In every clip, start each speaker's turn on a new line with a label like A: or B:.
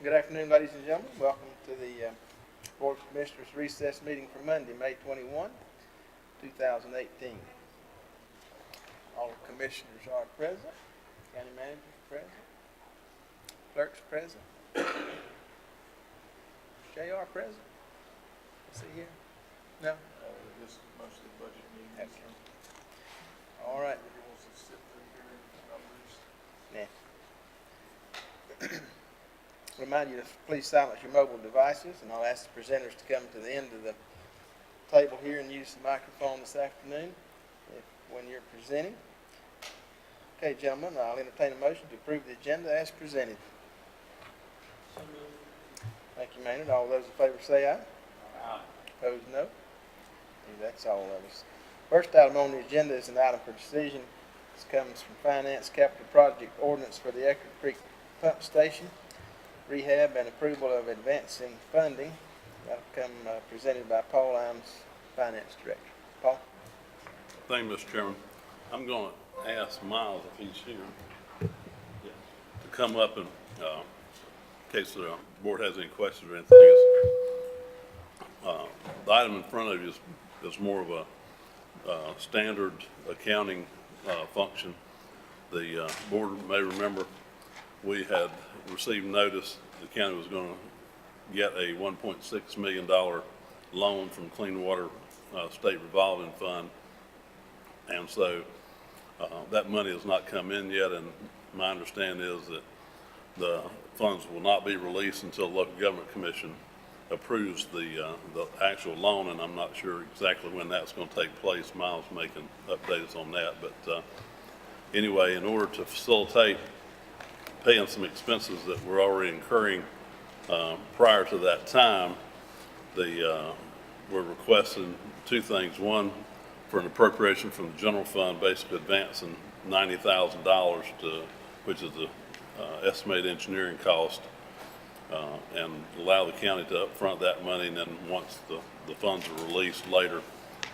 A: Good afternoon, ladies and gentlemen. Welcome to the Board of Commissioners recess meeting for Monday, May 21, 2018. All commissioners are present. County manager is present. Clerk's present. JR present. Is he here? No?
B: This is mostly budget meetings.
A: Okay. All right.
B: Everybody wants to sit through here and numbers.
A: Yeah. Remind you to please silence your mobile devices, and I'll ask the presenters to come to the end of the table here and use the microphone this afternoon when you're presenting. Okay, gentlemen, I'll entertain a motion to approve the agenda as presented. Thank you, Maynard. All those in favor say aye. Aye. Opposed, no. Okay, that's all of us. First item on the agenda is an item for decision. This comes from Finance Capital Project Ordinance for the Eckerd Creek Pump Station rehab and approval of advancing funding. That'll come presented by Paul Imes, Finance Director. Paul?
C: Thank you, Mr. Chairman. I'm going to ask Miles, if he's here, to come up and, in case the board has any questions or anything. The item in front of you is more of a standard accounting function. The board may remember we had received notice the county was going to get a $1.6 million loan from Clean Water State Revolving Fund. And so that money has not come in yet, and my understanding is that the funds will not be released until the Local Government Commission approves the actual loan, and I'm not sure exactly when that's going to take place. Miles may can update us on that. But anyway, in order to facilitate paying some expenses that we're already incurring prior to that time, we're requesting two things. One, for an appropriation from the general fund, basically advancing $90,000 to, which is the estimated engineering cost, and allow the county to upfront that money, and then once the funds are released later,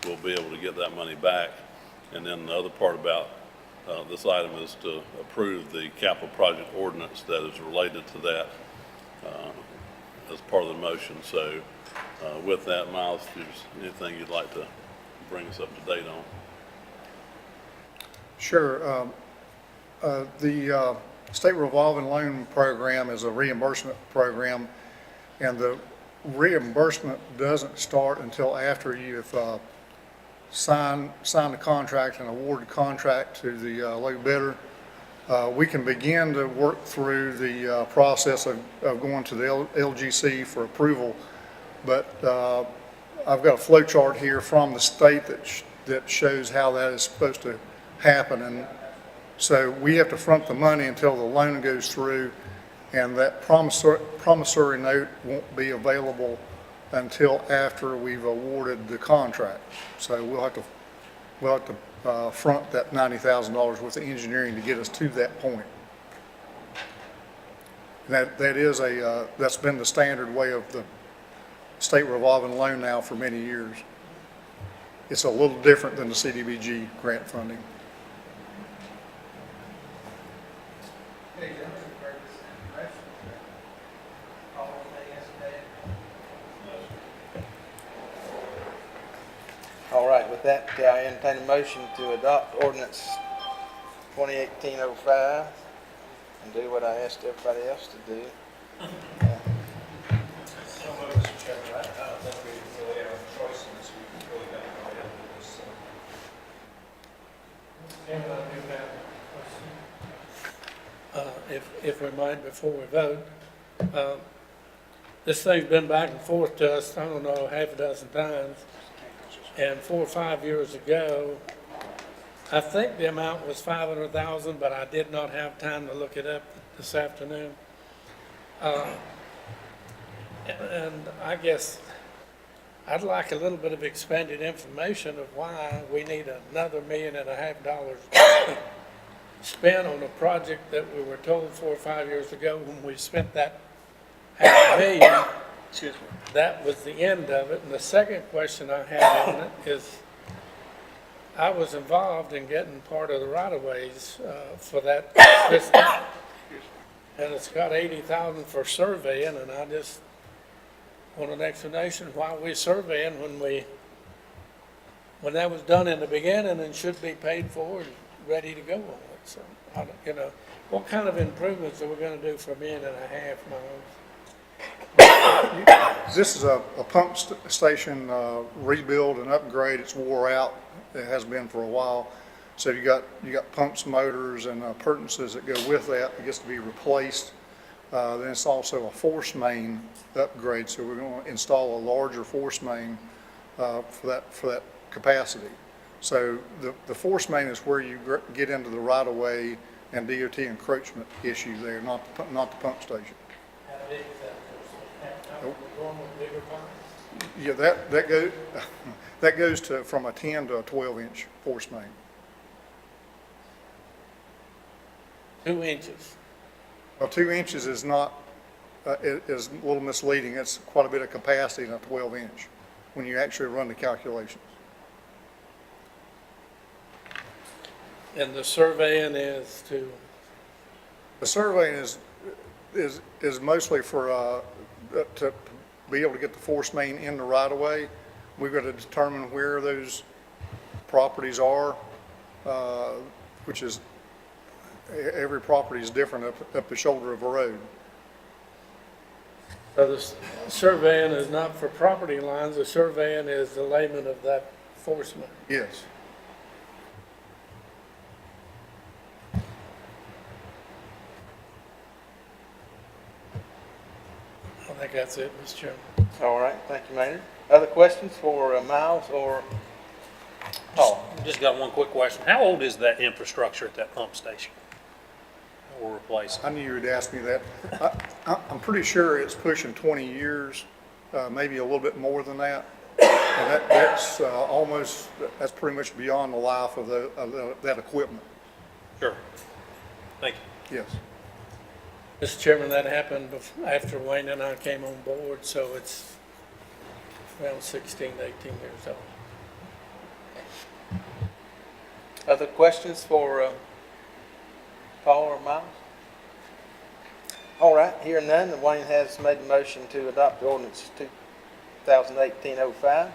C: we'll be able to get that money back. And then the other part about this item is to approve the capital project ordinance that is related to that as part of the motion. So with that, Miles, if there's anything you'd like to bring us up to date on.
D: Sure. The State Revolving Loan Program is a reimbursement program, and the reimbursement doesn't start until after you've signed the contract and awarded the contract to the low bidder. We can begin to work through the process of going to the LGC for approval, but I've got a flow chart here from the state that shows how that is supposed to happen. And so we have to front the money until the loan goes through, and that promissory note won't be available until after we've awarded the contract. So we'll have to front that $90,000 worth of engineering to get us to that point. That is that's been the standard way of the state revolving loan now for many years. It's a little different than the CDBG grant funding.
A: All right, with that, I entertain a motion to adopt ordinance 2018-05 and do what I asked everybody else to do.
B: Mr. Chairman, I don't think we really have a choice in this. We really got to go ahead with this.
E: If we might, before we vote, this thing's been back and forth to us, I don't know, half a dozen times. And 4 or 5 years ago, I think the amount was $500,000, but I did not have time to look it up this afternoon. And I guess I'd like a little bit of expanded information of why we need another $1.5 million spent on a project that we were told 4 or 5 years ago when we spent that $500,000.
A: Excuse me.
E: That was the end of it. And the second question I had on it is, I was involved in getting part of the right-of-ways for that system. and it's got 80,000 for surveying, and I just want an explanation why we're surveying when that was done in the beginning and should be paid for and ready to go on it. So, what kind of improvements are we gonna do for $1.5 million, Miles?
D: This is a pump station rebuild and upgrade. It's wore out. It has been for a while. So you got pumps, motors, and appurtenances that go with that. It gets to be replaced. Then it's also a force main upgrade. So we're going to install a larger force main for that capacity. So the force main is where you get into the right of way and DOT encroachment issue there, not the pump station.
E: How big is that? How we're going with bigger pumps?
D: Yeah, that goes to from a 10 to a 12-inch force main.
E: 2 inches.
D: Well, 2 inches is not, is a little misleading. It's quite a bit of capacity in a 12-inch when you actually run the calculations.
E: And the surveying is to,
D: The surveying is mostly for, to be able to get the force main in the right of way. We've got to determine where those properties are, which is, every property is different up the shoulder of a road.
E: so the surveying is not for property lines, the surveying is the layman of that force main.
D: Yes.
E: I think that's it, Mr. Chairman.
A: All right, thank you, Maynard. Other questions for Miles or Paul?
B: Just got one quick question. How old is that infrastructure at that pump station that we're replacing?
D: I knew you would ask me that. I'm pretty sure it's pushing 20 years, maybe a little bit more than that. And that's pretty much beyond the life of that equipment.
B: Sure. Thank you.
D: Yes.
E: Mr. Chairman, that happened after Wayne and I came on board, so it's around 16 to 18 years old.
A: Other questions for Paul or Miles? All right, hearing none, Wayne has made a motion to adopt ordinance 2018-05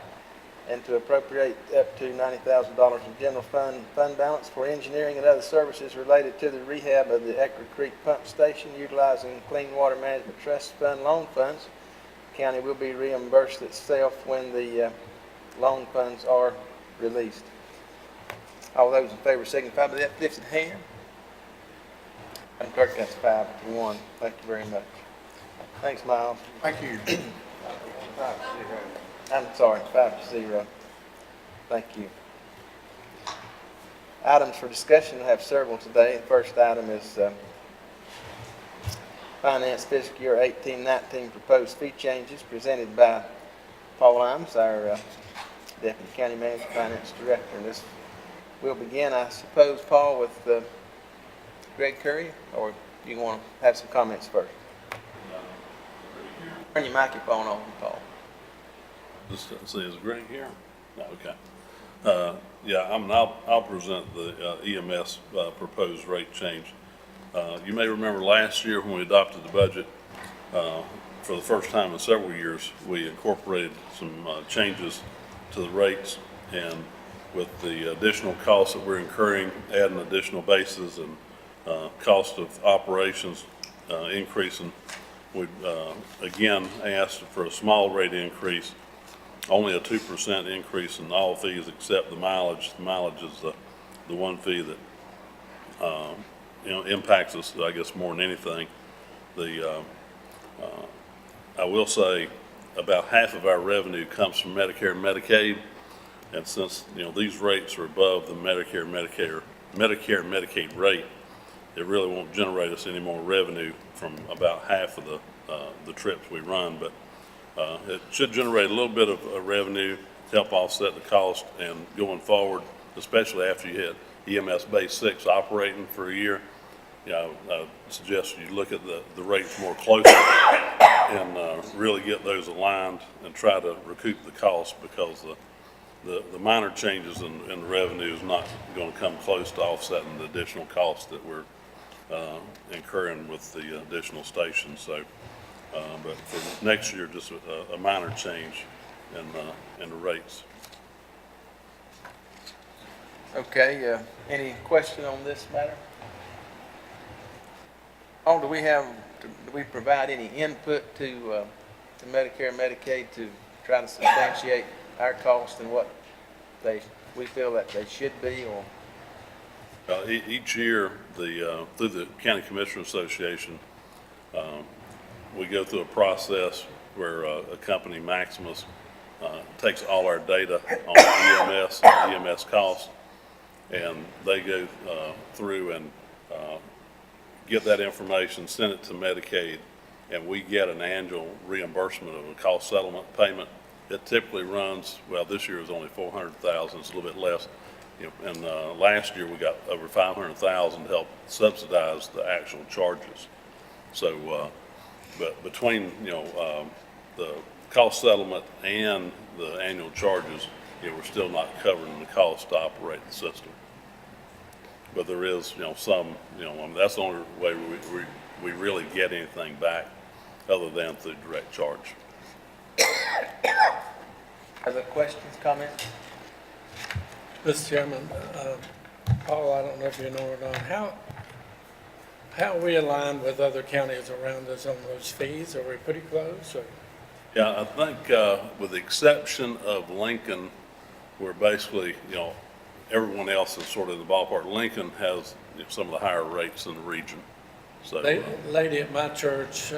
A: and to appropriate up to $90,000 in general fund balance for engineering and other services related to the rehab of the Ecker Creek Pump Station utilizing Clean Water Management Trust Fund loan funds. The county will be reimbursed itself when the loan funds are released. All those in favor signify by the uplifted hand. Madam Clerk, that's 5-1. Thank you very much. Thanks, Miles.
D: Thank you.
A: I'm sorry, 5-0. Thank you. Items for discussion, I have several today. The first item is Finance Fiscal Year 18-19 proposed fee changes presented by Paul Imes, our Deputy County Manager, Finance Director. And this will begin, I suppose, Paul, with Greg Curry, or you want to have some comments first? Turn your microphone on, Paul.
C: Just see, is Greg here? No, okay. I'll present the EMS proposed rate change. You may remember last year when we adopted the budget, for the first time in several years, we incorporated some changes to the rates, and with the additional costs that we're incurring, adding additional bases and cost of operations increasing, we again asked for a small rate increase, only a 2% increase in all fees except the mileage. The mileage is the one fee that impacts us, I guess, more than anything. I will say about half of our revenue comes from Medicare and Medicaid, and since these rates are above the Medicare and Medicaid rate, it really won't generate us any more revenue from about half of the trips we run, but it should generate a little bit of revenue to help offset the cost. And going forward, especially after you hit EMS Base 6 operating for a year, I suggest you look at the rates more closely and really get those aligned and try to recoup the cost, because the minor changes in revenue is not going to come close to offsetting the additional costs that we're incurring with the additional stations. So, but for next year, just a minor change in the rates.
A: Okay, any question on this matter? Do we provide any input to Medicare and Medicaid to try to substantiate our cost and what we feel that they should be, or?
C: Each year, through the County Commissioner Association, we go through a process where a company, Maximus, takes all our data on EMS costs, and they go through and get that information, send it to Medicaid, and we get an annual reimbursement of a cost settlement payment. It typically runs, well, this year is only $400,000, it's a little bit less. And last year we got over $500,000 to help subsidize the actual charges. So, but between, the cost settlement and the annual charges, we're still not covering the cost to operate the system. But there is, some, that's the only way we really get anything back other than through direct charge.
A: Other questions, comments?
E: Mr. Chairman, Paul, I don't know if you know or not, how are we aligned with other counties around us on those fees? Are we pretty close, or?
C: Yeah, I think with the exception of Lincoln, where basically, everyone else is sort of in the ballpark. Lincoln has some of the higher rates in the region. So,
E: Lady at my church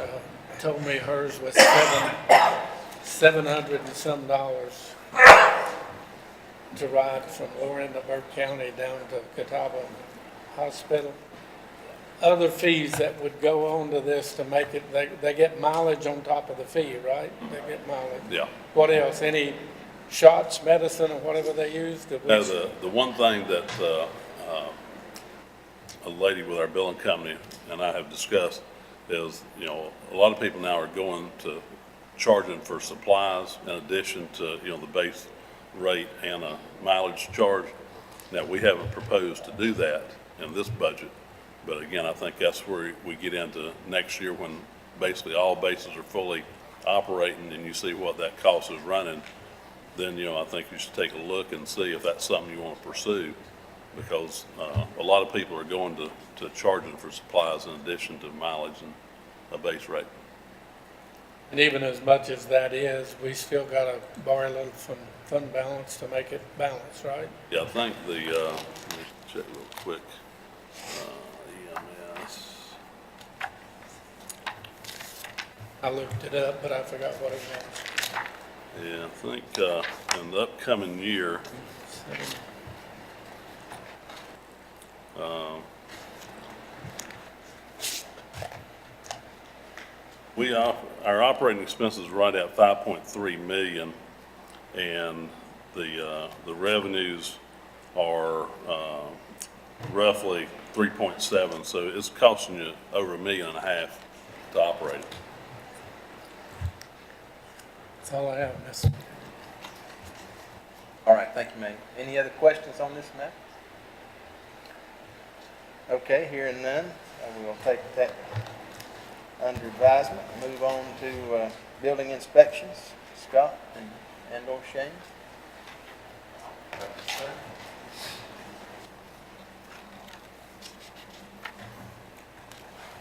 E: told me hers was $700 and some to ride from lower end of Burke County down to Catawba Hospital. Other fees that would go on to this to make it, they get mileage on top of the fee, right? They get mileage.
C: yeah.
E: What else? Any shots, medicine, or whatever they use?
C: Now, the one thing that a lady with our billing company and I have discussed is, a lot of people now are going to charging for supplies in addition to, the base rate and a mileage charge. Now, we haven't proposed to do that in this budget, but again, I think that's where we get into next year when basically all bases are fully operating and you see what that cost is running. Then, I think you should take a look and see if that's something you want to pursue, because a lot of people are going to charging for supplies in addition to mileage and a base rate.
E: And even as much as that is, we still got to borrow a little from fund balance to make it balance, right?
C: Yeah, I think let me check real quick. EMS.
E: I looked it up, but I forgot what it was.
C: Yeah, I think in the upcoming year, our operating expenses right at 5.3 million, and the revenues are roughly 3.7. So it's costing you over $1.5 million to operate it.
E: That's all I have, Mr.
A: All right, thank you, ma'am. Any other questions on this matter? Okay, hearing none, we will take that under advisement. Move on to building inspections. Scott and/or Shane.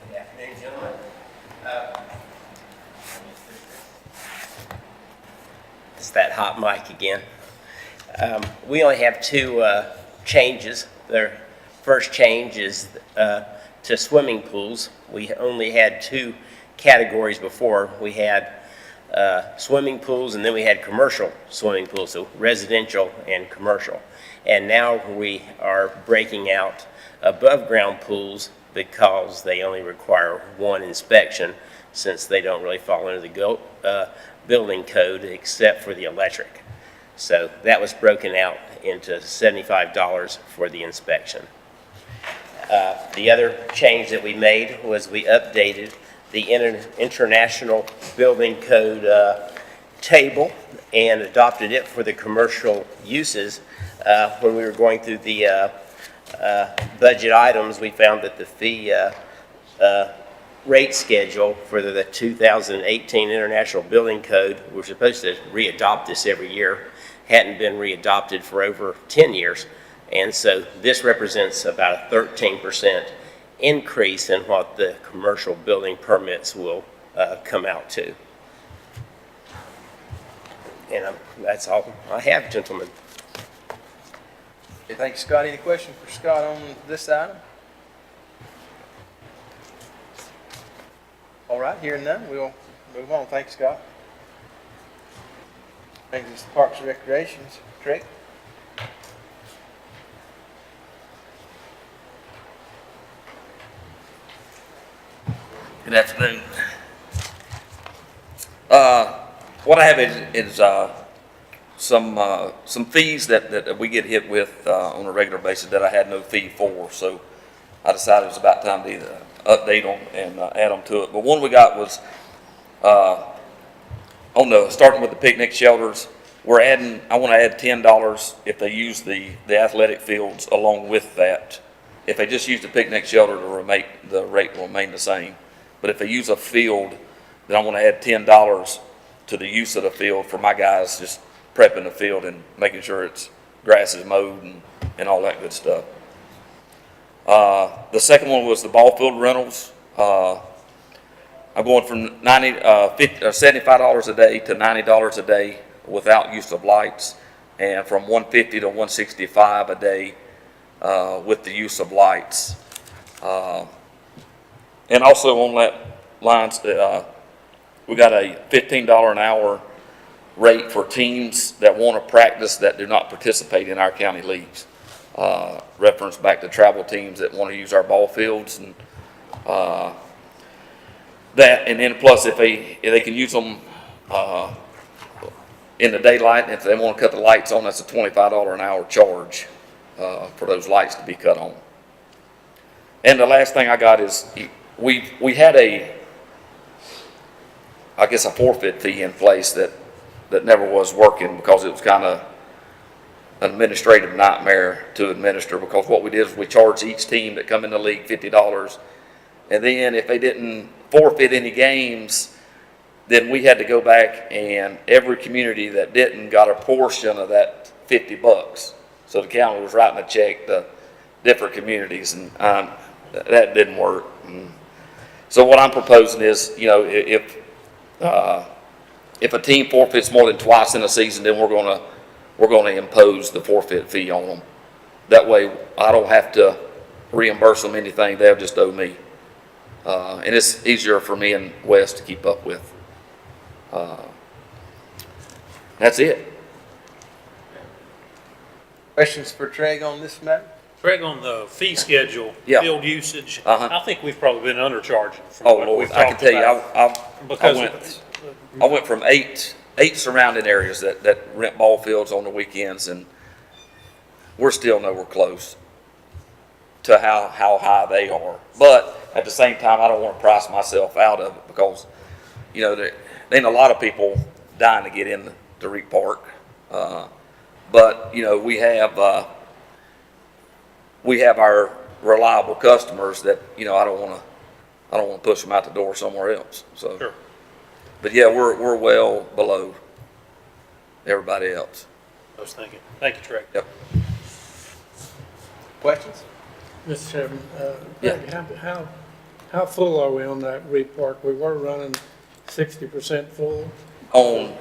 F: Good afternoon, gentlemen. It's that hot mic again. We only have two changes. The first change is to swimming pools. We only had two categories before. We had swimming pools, and then we had commercial swimming pools, so residential and commercial. And now we are breaking out above-ground pools because they only require one inspection, since they don't really fall under the building code except for the electric. So that was broken out into $75 for the inspection. The other change that we made was we updated the International Building Code table and adopted it for the commercial uses when we were going through the budget items, we found that the fee rate schedule for the 2018 International Building Code, we're supposed to readopt this every year, hadn't been readopted for over 10 years. And so this represents about a 13% increase in what the commercial building permits will come out to. And that's all I have, gentlemen.
A: Okay, thank you, Scott. Any questions for Scott on this item? All right, hearing none, we'll move on. Thanks, Scott. Brings us to Parks and Recreations. Craig?
G: Good afternoon. What I have is some fees that we get hit with on a regular basis that I had no fee for. So I decided it was about time to either update them and add them to it. But one we got was starting with the picnic shelters. I want to add $10 if they use the athletic fields along with that. If they just use the picnic shelter, the rate will remain the same. But if they use a field, then I want to add $10 to the use of the field for my guys just prepping the field and making sure grass is mowed and all that good stuff. The second one was the ball field rentals. I'm going from $75 a day to $90 a day without use of lights, and from $150 to $165 a day with the use of lights. And also on that lines, we got a $15 an hour rate for teams that want to practice that do not participate in our county leagues. Reference back to travel teams that want to use our ball fields and that, and then plus if they can use them in the daylight, and if they want to cut the lights on, that's a $25 an hour charge for those lights to be cut on. And the last thing I got is we had a forfeit fee in place that never was working because it was kind of an administrative nightmare to administer, because what we did is we charged each team that come in the league $50, and then if they didn't forfeit any games, then we had to go back, and every community that didn't got a portion of that $50. So the county was writing a check to different communities, and that didn't work. So what I'm proposing is, if a team forfeits more than twice in a season, then we're going to impose the forfeit fee on them. That way, I don't have to reimburse them anything; they'll just owe me, and it's easier for me and Wes to keep up with. That's it.
A: Questions for Craig on this matter?
B: Greg, on the fee schedule,
G: Yeah.
B: field usage,
G: Uh-huh.
B: I think we've probably been undercharging from
G: Oh
B: what
G: Lord,
B: we've
G: I can
B: talked
G: tell you,
B: about.
G: I went from eight surrounding areas that rent ball fields on the weekends, and we're still nowhere close to how high they are. But at the same time, I don't want to price myself out of it, because there ain't a lot of people dying to get in the Reek Park. But we have our reliable customers that I don't want to push them out the door somewhere else. So,
B: Sure.
G: But yeah, we're well below everybody else.
B: I was thinking. Thank you, Greg.
G: Yep.
A: Questions?
E: Mr. Chairman,
G: Yeah.
E: Greg, how full are we on that Reed Park? We were running 60% full.
G: On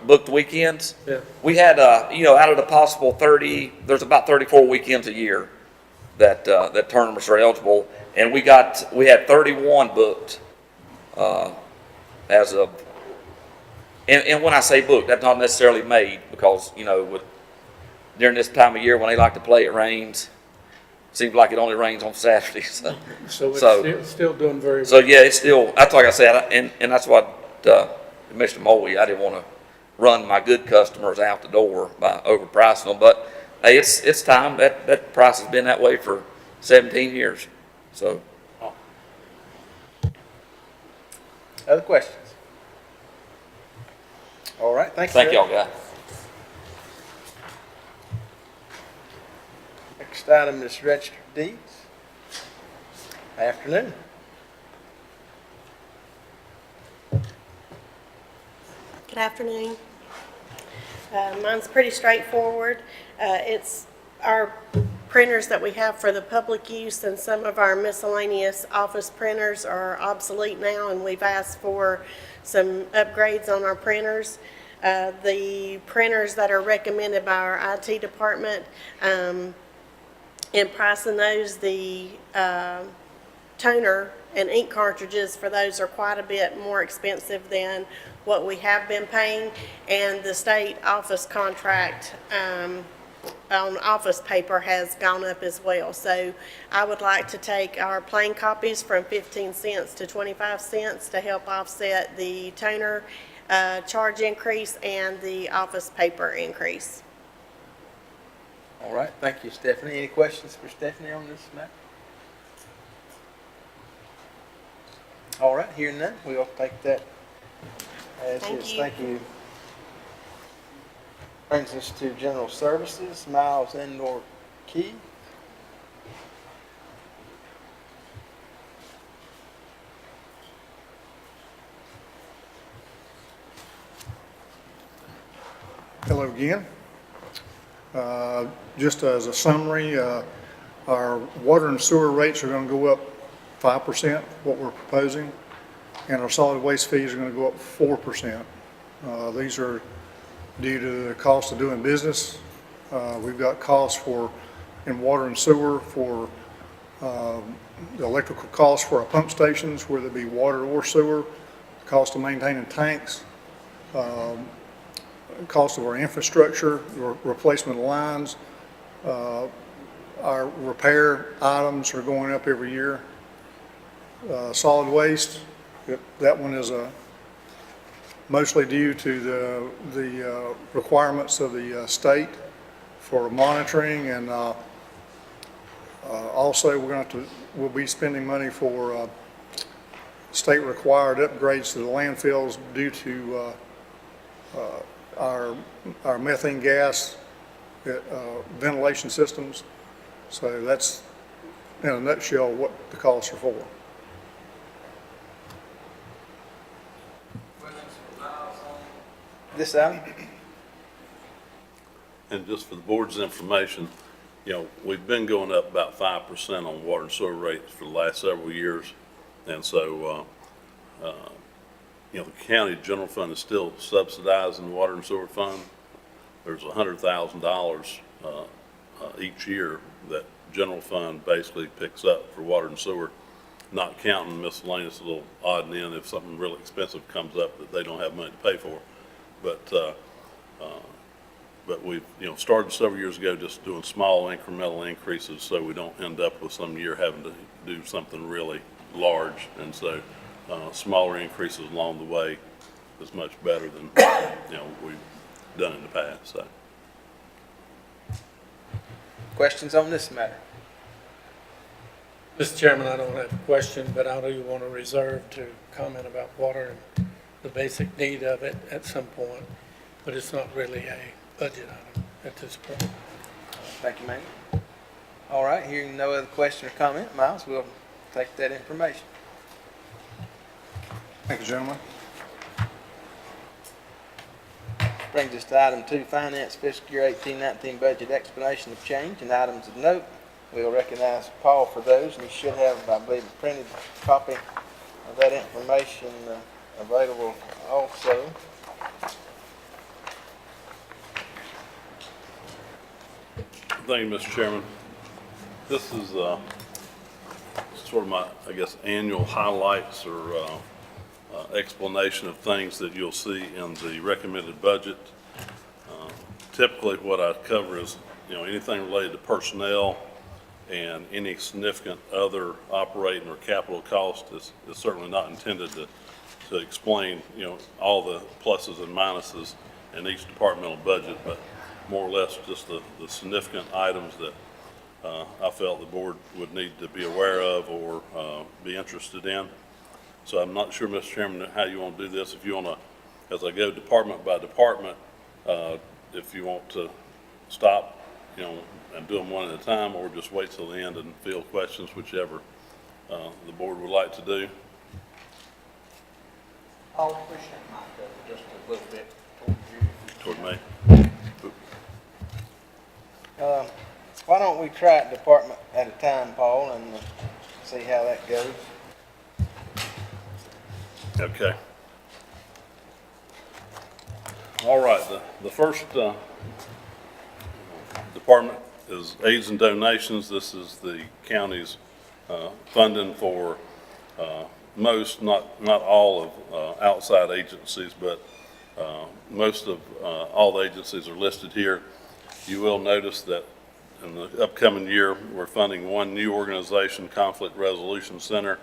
G: booked weekends,
E: Yeah.
G: we had out of the possible 30, there's about 34 weekends a year that tournaments are eligible, and we had 31 booked as of. And when I say booked, that's not necessarily made, because during this time of year when they like to play, it rains. Seems like it only rains on Saturdays.
E: So it's still doing very well.
G: So yeah, it's still, that's like I said, and that's what Mr. Moley, I didn't want to run my good customers out the door by overpricing them, but hey, it's time. That price has been that way for 17 years. So.
A: Other questions? All right, thank you.
G: Thank
A: Craig.
G: y'all, guys.
A: Next Next item is registered deeds. Afternoon.
H: Good afternoon. Mine's pretty straightforward. It's our printers that we have for the public use, and some of our miscellaneous office printers are obsolete now, and we've asked for some upgrades on our printers. The printers that are recommended by our IT department, in pricing those, the toner and ink cartridges for those are quite a bit more expensive than what we have been paying, and the state office contract on office paper has gone up as well. So I would like to take our plain copies from 15 cents to 25 cents to help offset the toner charge increase and the office paper increase.
A: All right, thank you, Stephanie. Any questions for Stephanie on this matter? All right, hearing none, we'll take that as
H: Thank
A: is.
H: you.
A: Thank you. Brings us to general services, Miles Indoor Key.
D: Hello again. Just as a summary, our water and sewer rates are going to go up 5%, what we're proposing, and our solid waste fees are going to go up 4%. These are due to the cost of doing business. We've got costs in water and sewer for the electrical costs for our pump stations, whether it be water or sewer, cost of maintaining tanks, cost of our infrastructure, replacement of lines. Our repair items are going up every year. Solid waste, that one is mostly due to the requirements of the state for monitoring, and also we'll be spending money for state required upgrades to the landfills due to our methane gas ventilation systems. So that's, in a nutshell, what the costs are for.
A: This item?
C: And just for the board's information, you know, we've been going up about 5% on water and sewer rates for the last several years. And so, you know, the county general fund is still subsidizing the water and sewer fund. There's $100,000 each year that general fund basically picks up for water and sewer, not counting miscellaneous little odd and end if something really expensive comes up that they don't have money to pay for. But we've, you know, started several years ago just doing small incremental increases so we don't end up with some year having to do something really large. And so smaller increases along the way is much better than, you know, we've done in the past. So.
A: Questions on this matter?
E: Mr. Chairman, I don't have a question, but I do want to reserve to comment about water and the basic need of it at some point, but it's not really a budget item at this point.
A: Thank you, ma'am. All right, hearing no other question or comment, Miles, we'll take that information.
D: Thank you, gentlemen.
A: Brings us to item 2, finance fiscal year 18-19 budget explanation of change and items of note. We'll recognize Paul for those, and he should have, I believe, a printed copy of that information available also.
C: Thank you, Mr. Chairman. This is sort of my, I guess, annual highlights or explanation of things that you'll see in the recommended budget. Typically, what I cover is, you know, anything related to personnel and any significant other operating or capital cost is certainly not intended to explain, you know, all the pluses and minuses in each departmental budget, but more or less just the significant items that I felt the board would need to be aware of or be interested in. So I'm not sure, Mr. Chairman, how you want to do this. If you want to, as I go department by department, if you want to stop you know, and do them one at a time, or just wait till the end and field questions, whichever the board would like to do.
A: I'll push that mic over just a little bit towards you.
C: Toward me.
A: Why don't we try it department at a time, Paul, and see how that goes?
C: Okay. All right, the first department is aids and donations. This is the county's funding for most, not all of outside agencies, but most of all the agencies are listed here. You will notice that in the upcoming year, we're funding one new organization, Conflict Resolution Center,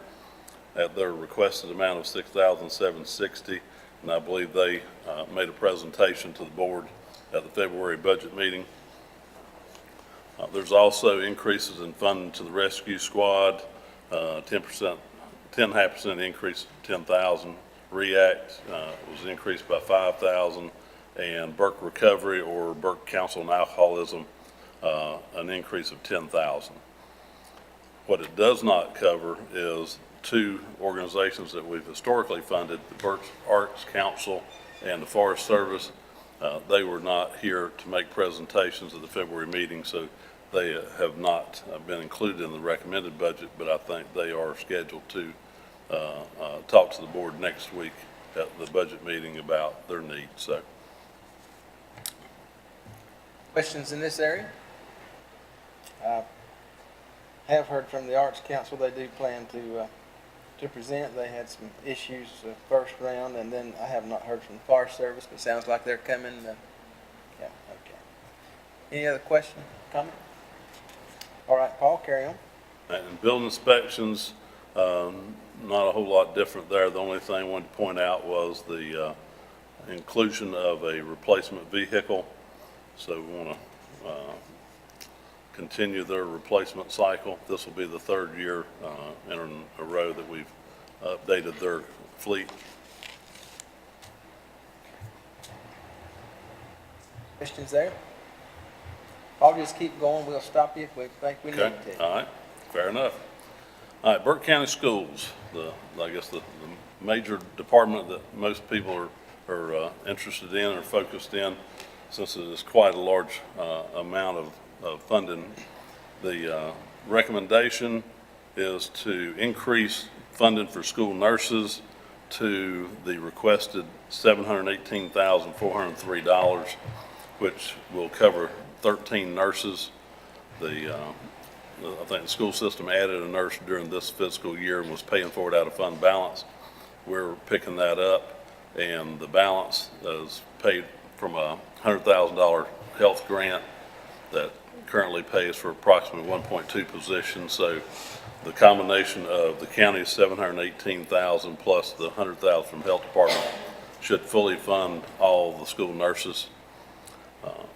C: at their requested amount of $6,760, and I believe they made a presentation to the board at the February budget meeting. There's also increases in funding to the rescue squad, 10.5% increase, 10,000. REACT was increased by 5,000, and Burke Recovery, or Burke Council on Alcoholism, an increase of 10,000. What it does not cover is two organizations that we've historically funded, the Burke Arts Council and the Forest Service. They were not here to make presentations at the February meeting, so they have not been included in the recommended budget, but I think they are scheduled to talk to the board next week at the budget meeting about their needs. So,
A: Questions in this area? I have heard from the Arts Council, they do plan to present. They had some issues first round, and then I have not heard from the Forest Service, but it sounds like they're coming. Yeah, okay. Any other question, comment? All right, Paul, carry on.
C: and building inspections, not a whole lot different there. The only thing I wanted to point out was the inclusion of a replacement vehicle. So we want to continue their replacement cycle. This will be the third year in a row that we've updated their fleet.
A: Questions there? I'll just keep going. We'll stop you if we think we need
C: Okay,
A: to.
C: all right, fair enough. All right, Burke County Schools, I guess the major department that most people are interested in or focused in, since it is quite a large amount of funding. The recommendation is to increase funding for school nurses to the requested $718,403, which will cover 13 nurses. I think the school system added a nurse during this fiscal year and was paying for it out of fund balance. We're picking that up, and the balance is paid from a $100,000 health grant that currently pays for approximately 1.2 positions. So the combination of the county's $718,000 plus the $100,000 from health department should fully fund all the school nurses.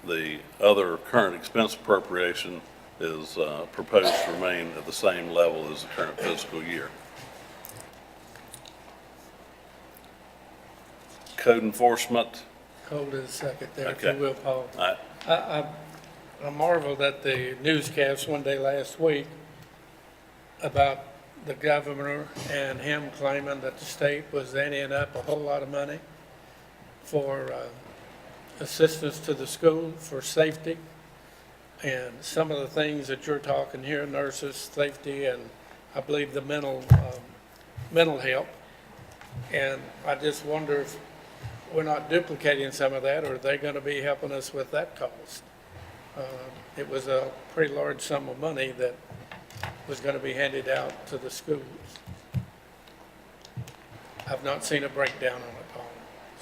C: The other current expense appropriation is proposed to remain at the same level as the current fiscal year. Code enforcement.
E: Hold it a second there, if
C: Okay.
E: you will, Paul.
C: All right.
E: I marveled at the newscast one day last week about the governor and him claiming that the state was anteing up a whole lot of money for assistance to the school for safety. And some of the things that you're talking here, nurses, safety, and I believe the mental help. And I just wonder if we're not duplicating some of that, or are they going to be helping us with that cost? It was a pretty large sum of money that was going to be handed out to the schools. I've not seen a breakdown on it, Paul,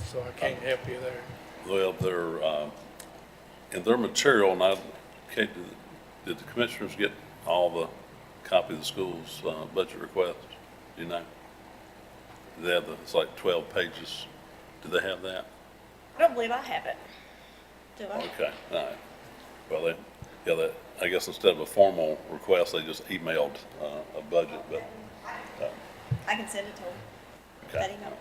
E: so I can't help you there.
C: Well, they're, in their material, and did the commissioners get all the copy of the school's budget request? Do you know? They have it's like 12 pages. Do they have that?
H: I don't believe I have it. Do I?
C: Okay, all right. Well, I guess instead of a formal request, they just emailed a budget, but,
I: I can send it to him.
C: okay.
I: Let him know.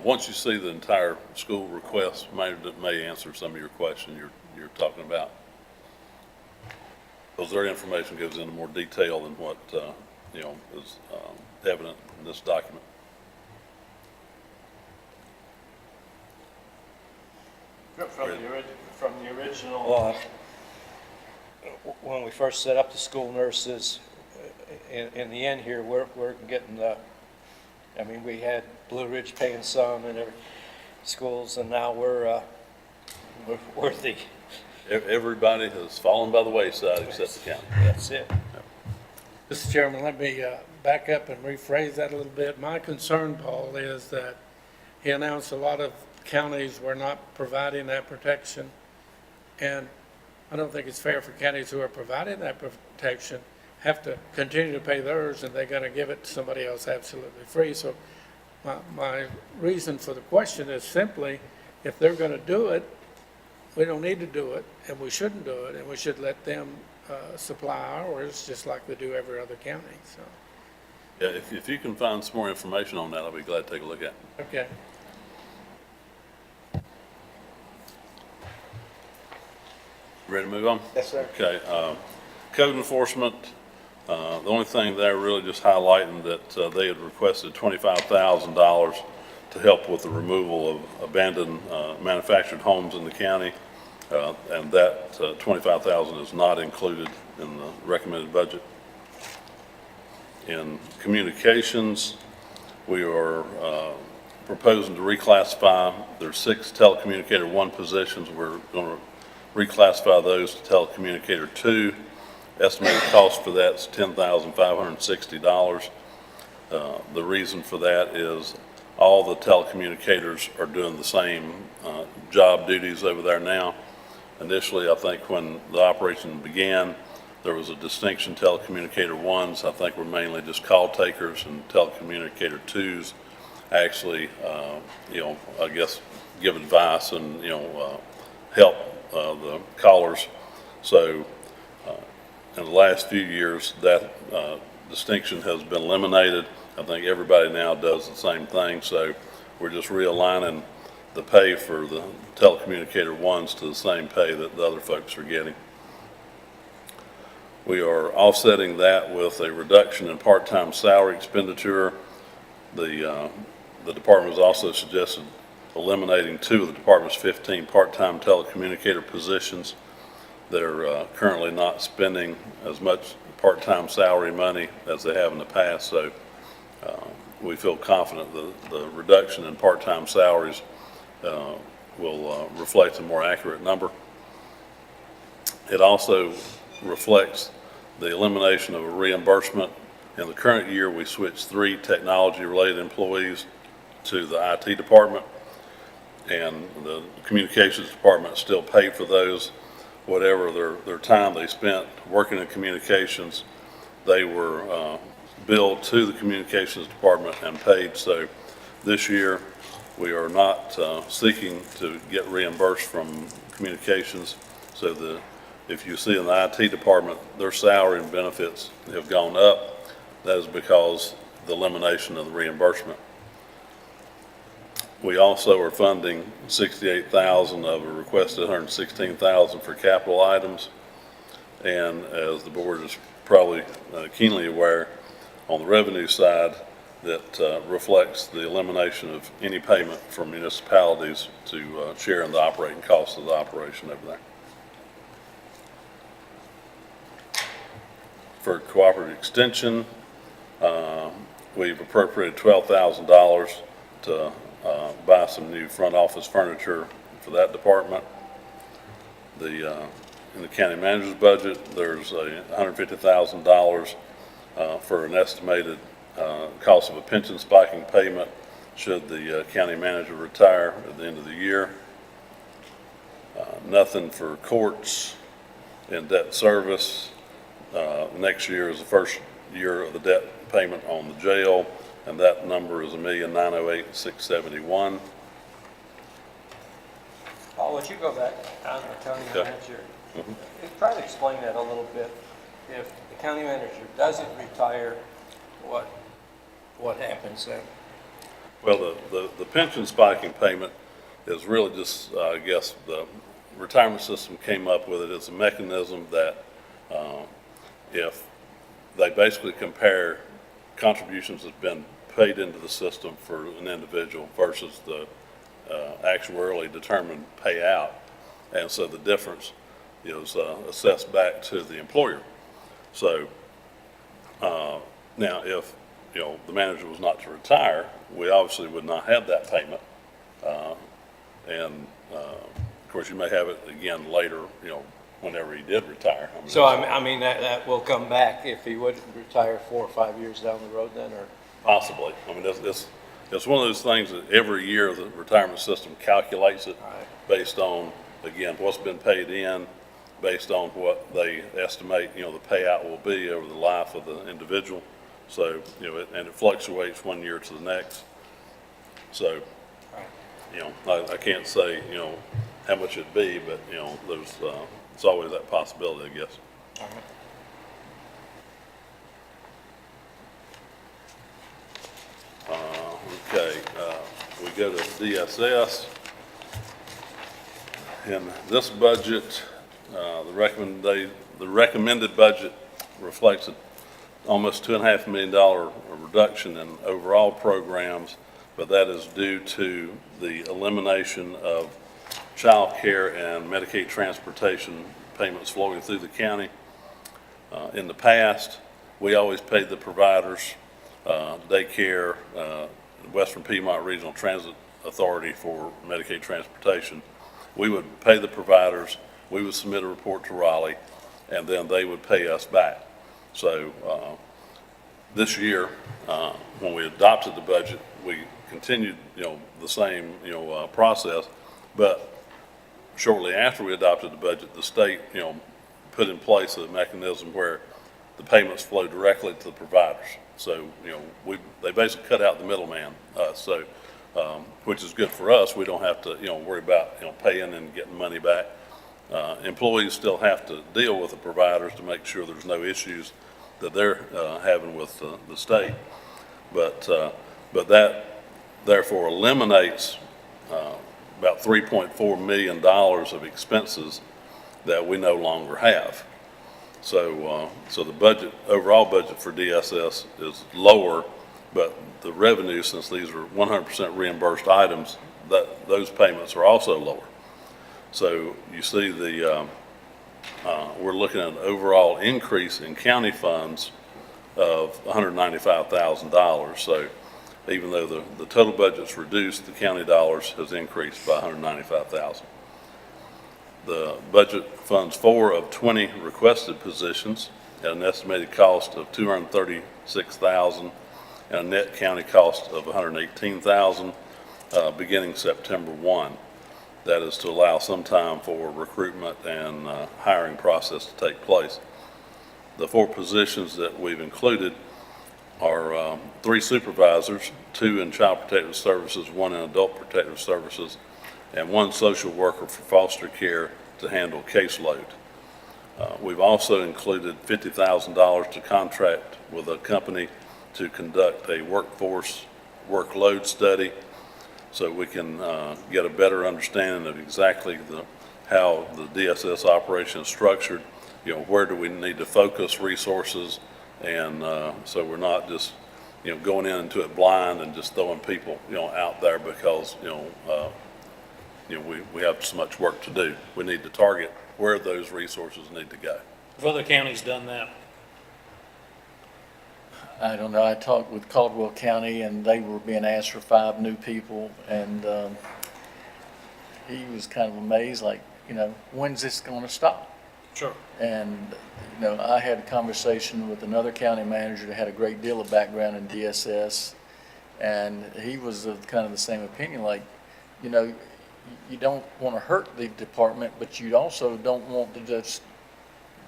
C: Once you see the entire school request, may answer some of your questions you're talking about. because their information goes into more detail than what, you know, is evident in this document.
J: From the original, when we first set up the school nurses, in the end here, we're getting the, I mean, we had Blue Ridge paying some in their schools, and now we're the,
C: Everybody has fallen by the wayside except the county.
J: that's it.
E: Mr. Chairman, let me back up and rephrase that a little bit. My concern, Paul, is that he announced a lot of counties were not providing that protection, and I don't think it's fair for counties who are providing that protection have to continue to pay theirs, and they're going to give it to somebody else absolutely free. So my reason for the question is simply, if they're going to do it, we don't need to do it, and we shouldn't do it, and we should let them supply ours just like they do every other county, so.
C: Yeah, if you can find some more information on that, I'll be glad to take a look at it.
E: Okay.
C: Ready to move on?
A: Yes, sir.
C: Okay, code enforcement, the only thing there really just highlighting that they had requested $25,000 to help with the removal of abandoned manufactured homes in the county, and that $25,000 is not included in the recommended budget. In communications, we are proposing to reclassify, there's 6 telecommunicator 1 positions. We're going to reclassify those to telecommunicator 2. Estimated cost for that's $10,560. The reason for that is all the telecommunicators are doing the same job duties over there now. Initially, I think when the operation began, there was a distinction. Telecommunicator 1s, I think, were mainly just call takers, and telecommunicator 2s actually, you know, I guess give advice and, you know, help the callers. So in the last few years, that distinction has been eliminated. I think everybody now does the same thing, so we're just realigning the pay for the telecommunicator 1s to the same pay that the other folks are getting. We are offsetting that with a reduction in part-time salary expenditure. The department has also suggested eliminating 2 of the department's 15 part-time telecommunicator positions. They're currently not spending as much part-time salary money as they have in the past, so we feel confident that the reduction in part-time salaries will reflect a more accurate number. It also reflects the elimination of a reimbursement. In the current year, we switched 3 technology-related employees to the IT department, and the communications department still paid for those. Whatever their time they spent working in communications, they were billed to the communications department and paid. So this year, we are not seeking to get reimbursed from communications. So if you see in the IT department, their salary and benefits have gone up. That is because of the elimination of the reimbursement. We also are funding $68,000 of a requested $116,000 for capital items. And as the board is probably keenly aware, on the revenue side, that reflects the elimination of any payment from municipalities to share in the operating costs of the operation over there. For cooperative extension, we've appropriated $12,000 to buy some new front office furniture for that department. In the county manager's budget, there's $150,000 for an estimated cost of a pension spiking payment should the county manager retire at the end of the year. Nothing for courts and debt service. Next year is the first year of the debt payment on the jail, and that number is $1,908,671.
J: Paul, would you go back on the county manager? Try to explain that a little bit. If the county manager doesn't retire, what happens then?
C: Well, the pension spiking payment is really just, I guess, the retirement system came up with it as a mechanism that if they basically compare contributions that's been paid into the system for an individual versus the actuarially determined payout. And so the difference is assessed back to the employer. So now if, the manager was not to retire, we obviously would not have that payment. Of course, you may have it again later, whenever he did retire.
J: So, I mean, that will come back if he would retire 4 or 5 years down the road then, or?
C: Possibly. I mean, it's one of those things that every year the retirement system calculates it based on, again, what's been paid in, based on what they estimate, the payout will be over the life of the individual. So, and it fluctuates one year to the next. So, I can't say, how much it'd be, but, there's, it's always that possibility, I guess. Okay, we go to DSS. In this budget, the recommended budget reflects an almost $2.5 million reduction in overall programs, but that is due to the elimination of child care and Medicaid transportation payments flowing through the county. In the past, we always paid the providers, daycare, Western Piedmont Regional Transit Authority for Medicaid transportation. We would pay the providers, we would submit a report to Raleigh, and then they would pay us back. So this year, when we adopted the budget, we continued, the same, process, but shortly after we adopted the budget, the state, put in place a mechanism where the payments flow directly to the providers. So, they basically cut out the middleman, which is good for us. We don't have to, worry about, paying and getting money back. Employees still have to deal with the providers to make sure there's no issues that they're having with the state. But that therefore eliminates about $3.4 million of expenses that we no longer have. So the budget, overall budget for DSS is lower, but the revenue, since these are 100% reimbursed items, those payments are also lower. So you see we're looking at an overall increase in county funds of $195,000. So even though the total budget's reduced, the county dollars has increased by $195,000. The budget funds 4 of 20 requested positions at an estimated cost of $236,000 and a net county cost of $118,000 beginning September 1. That is to allow some time for recruitment and hiring process to take place. The 4 positions that we've included are 3 supervisors, 2 in Child Protective Services, 1 in Adult Protective Services, and 1 social worker for foster care to handle caseload. We've also included $50,000 to contract with a company to conduct a workforce workload study so we can get a better understanding of exactly how the DSS operation is structured, where do we need to focus resources, and so we're not just, going into it blind and just throwing people, out there because, we have so much work to do. We need to target where those resources need to go.
B: Have other counties done that?
K: I don't know. I talked with Caldwell County, and they were being asked for 5 new people, and he was kind of amazed, like, when's this going to stop?
B: Sure.
K: And, I had a conversation with another county manager that had a great deal of background in DSS, and he was of kind of the same opinion, like, you don't want to hurt the department, but you also don't want to just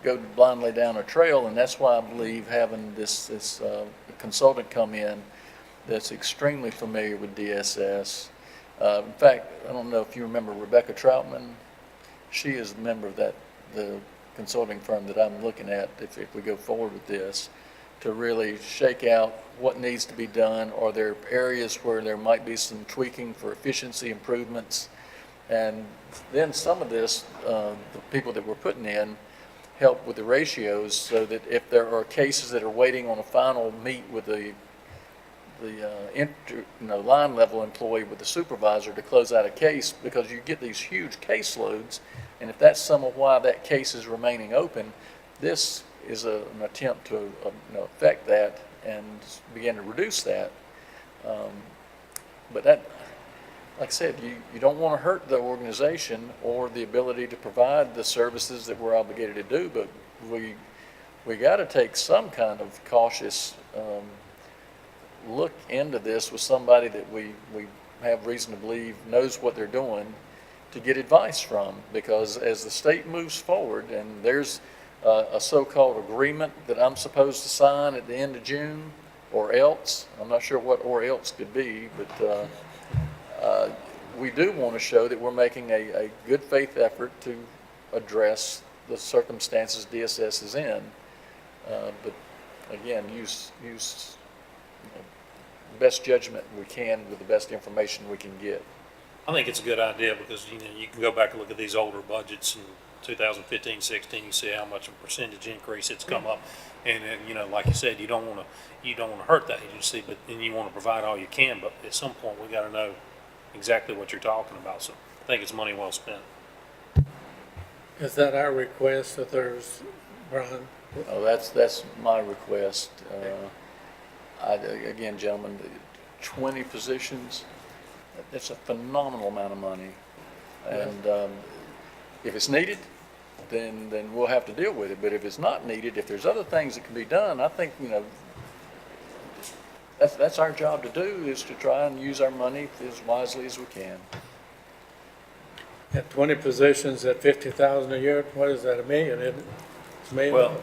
K: go blindly down a trail, and that's why I believe having this consultant come in that's extremely familiar with DSS. In fact, I don't know if you remember Rebecca Troutman. She is a member of the consulting firm that I'm looking at if we go forward with this, to really shake out what needs to be done. Are there areas where there might be some tweaking for efficiency improvements? And then some of this, the people that we're putting in, help with the ratios so that if there are cases that are waiting on a final meet with the line level employee with the supervisor to close out a case, because you get these huge caseloads, and if that's some of why that case is remaining open, this is an attempt to affect that and begin to reduce that. But that, like I said, you don't want to hurt the organization or the ability to provide the services that we're obligated to do, but we got to take some kind of cautious look into this with somebody that we have reason to believe knows what they're doing, to get advice from, because as the state moves forward and there's a so-called agreement that I'm supposed to sign at the end of June, or else, I'm not sure what or else could be, but we do want to show that we're making a good faith effort to address the circumstances DSS is in. But again, use best judgment we can with the best information we can get.
B: I think it's a good idea because, you can go back and look at these older budgets in 2015, 16, you see how much of a percentage increase it's come up. And, like you said, you don't want to hurt that agency, but then you want to provide all you can. But at some point, we got to know exactly what you're talking about. So I think it's money well spent.
E: Is that our request that there's, Brian?
K: Oh, that's my request. Again, gentlemen, 20 positions, that's a phenomenal amount of money. And if it's needed, then we'll have to deal with it. But if it's not needed, if there's other things that can be done, I think, that's our job to do, is to try and use our money as wisely as we can.
E: At 20 positions at 50,000 a year, what is that, $1 million, isn't it? It's $1 million.
B: Well,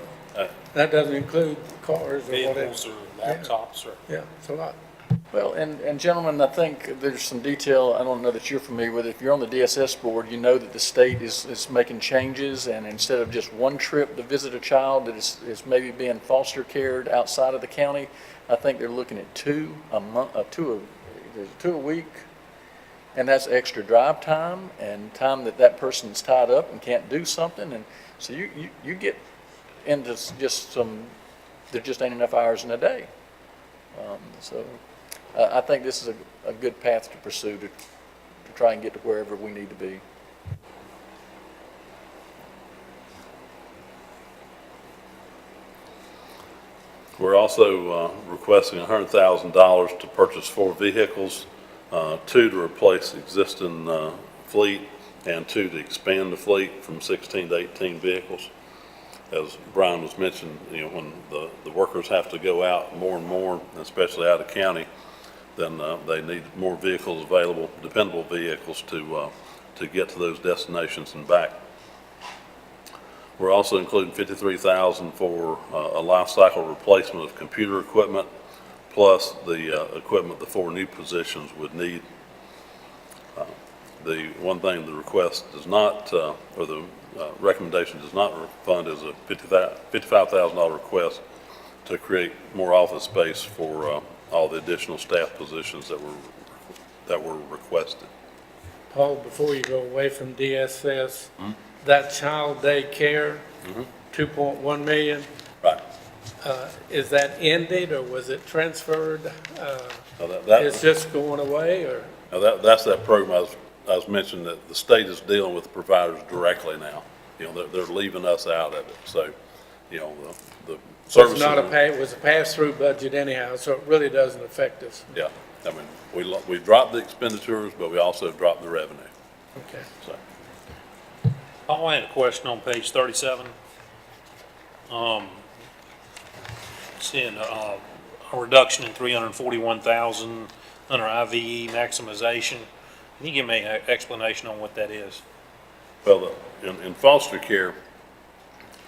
E: That doesn't include cars or whatever.
B: vehicles or laptops or.
E: Yeah, it's a lot.
K: Well, and gentlemen, I think there's some detail, I don't know that you're familiar with it. If you're on the DSS board, you know that the state is making changes, and instead of just one trip to visit a child that is maybe being foster cared outside of the county, I think they're looking at two a week, and that's extra drive time and time that person's tied up and can't do something, and so you get into just there just ain't enough hours in a day. So I think this is a good path to pursue to try and get to wherever we need to be.
C: We're also requesting $100,000 to purchase 4 vehicles, 2 to replace the existing fleet, and 2 to expand the fleet from 16 to 18 vehicles. As Brian was mentioning, when the workers have to go out more and more, especially out of county, then they need more vehicles available, dependable vehicles to get to those destinations and back. We're also including $53,000 for a life cycle replacement of computer equipment, plus the equipment the 4 new positions would need. The one thing the request does not, or the recommendation does not fund is a $55,000 request to create more office space for all the additional staff positions that were requested.
E: Paul, before you go away from DSS, that child daycare, 2.1 million,
C: Right.
E: is that ended or was it transferred?
C: Now
E: It's just going away, or?
C: that's that program I was mentioning, that the state is dealing with the providers directly now. They're leaving us out of it. So, the
E: So
C: services.
E: it's not it was a pass-through budget anyhow, so it really doesn't affect us.
C: Yeah, I mean, we dropped the expenditures, but we also dropped the revenue,
E: Okay.
C: so.
B: I had a question on page 37. Seeing a reduction in 341,000 under IVE maximization. Can you give me an explanation on what that is?
C: Well, in foster care,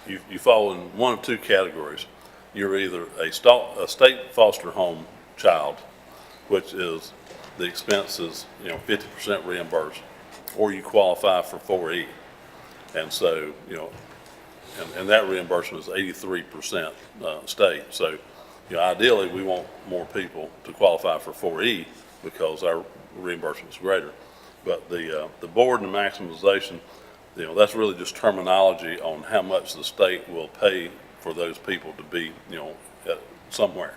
C: you fall in one of 2 categories. You're either a state foster home child, which is the expense is 50% reimbursed, or you qualify for 4E. And so, and that reimbursement is 83% state. So, ideally, we want more people to qualify for 4E because our reimbursement is greater. But the board and the maximization you know, that's really just terminology on how much the state will pay for those people to be, you know, somewhere.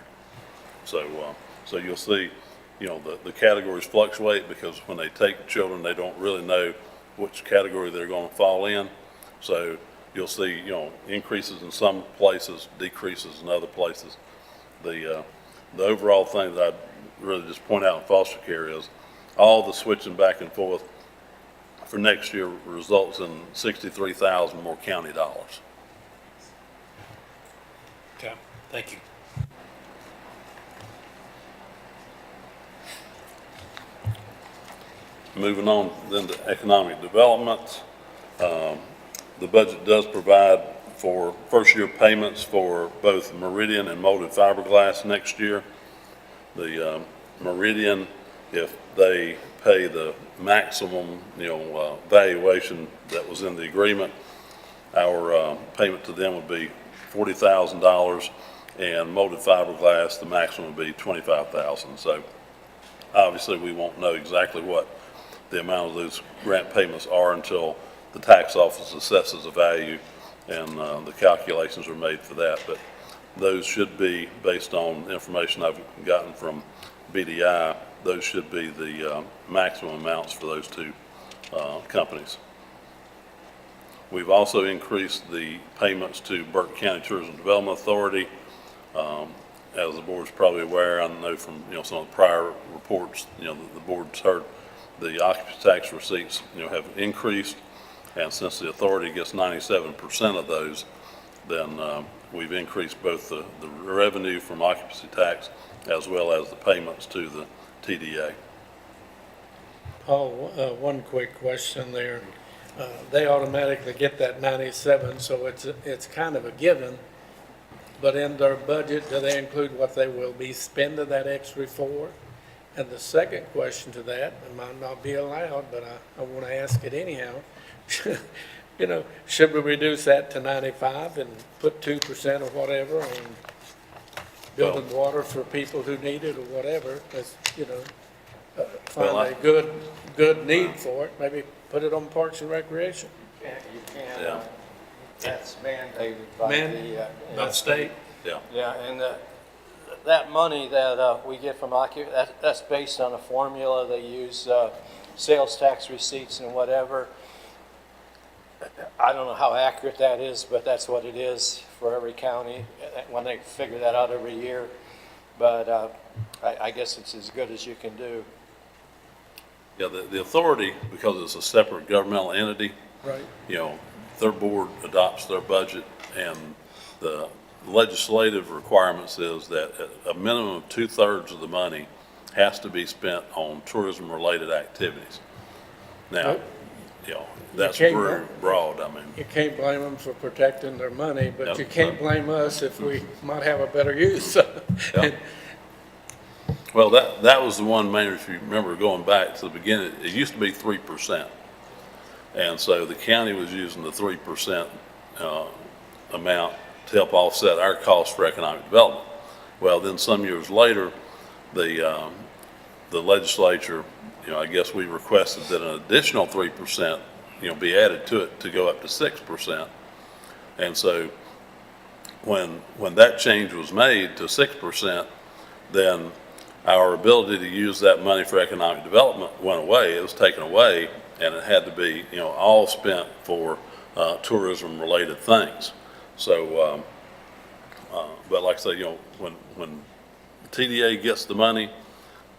C: So, so you'll see, you know, the categories fluctuate because when they take children, they don't really know which category they're going to fall in. So you'll see, you know, increases in some places, decreases in other places. The overall thing that I'd really just point out in foster care is all the switching back and forth for next year results in 63,000 more county dollars.
B: Okay, thank you.
C: Moving on then to economic development. The budget does provide for first-year payments for both Meridian and molded fiberglass next year. The Meridian, if they pay the maximum, you know, valuation that was in the agreement, our payment to them would be $40,000, and molded fiberglass, the maximum would be $25,000. So obviously, we won't know exactly what the amount of those grant payments are until the tax office assesses the value and the calculations are made for that. But those should be, based on information I've gotten from BDI, those should be the maximum amounts for those two companies. We've also increased the payments to Burke County Tourism Development Authority. As the board's probably aware, I know from, you know, some of the prior reports, you know, the board's heard the occupancy tax receipts, you know, have increased. And since the authority gets 97% of those, then we've increased both the revenue from occupancy tax as well as the payments to the TDA.
E: Paul, one quick question there. They automatically get that 97, so it's kind of a given. But in their budget, do they include what they will be spending that extra for? And the second question to that, it might not be allowed, but I want to ask it anyhow. You know, should we reduce that to 95 and put 2% or whatever on building water for people who need it or whatever? That's, you know, find a good need for it. Maybe put it on Parks and Recreation.
J: You can,
C: Yeah.
J: that's mandated by
B: By the state?
C: Yeah.
J: Yeah, and that money that we get from that's based on a formula. They use sales tax receipts and whatever. I don't know how accurate that is, but that's what it is for every county when they figure that out every year. But I guess it's as good as you can do.
C: Yeah, the authority, because it's a separate governmental entity,
E: Right.
C: you know, their board adopts their budget, and the legislative requirements is that a minimum of 2/3 of the money has to be spent on tourism-related activities. Now, you know, that's
E: can't
C: very
E: go-
C: broad, I mean.
E: You can't blame them for protecting their money, but
C: Yep.
E: you can't blame us if we might have a better use.
C: Yep. Well, that was the one, Maynard, if you remember going back to the beginning, it used to be 3%. And so the county was using the 3% amount to help offset our costs for economic development. Well, then some years later, the legislature, you know, I guess we requested that an additional 3%, you know, be added to it to go up to 6%. And so when that change was made to 6%, then our ability to use that money for economic development went away. It was taken away, and it had to be, you know, all spent for tourism-related things. So, but like I say, you know, when TDA gets the money,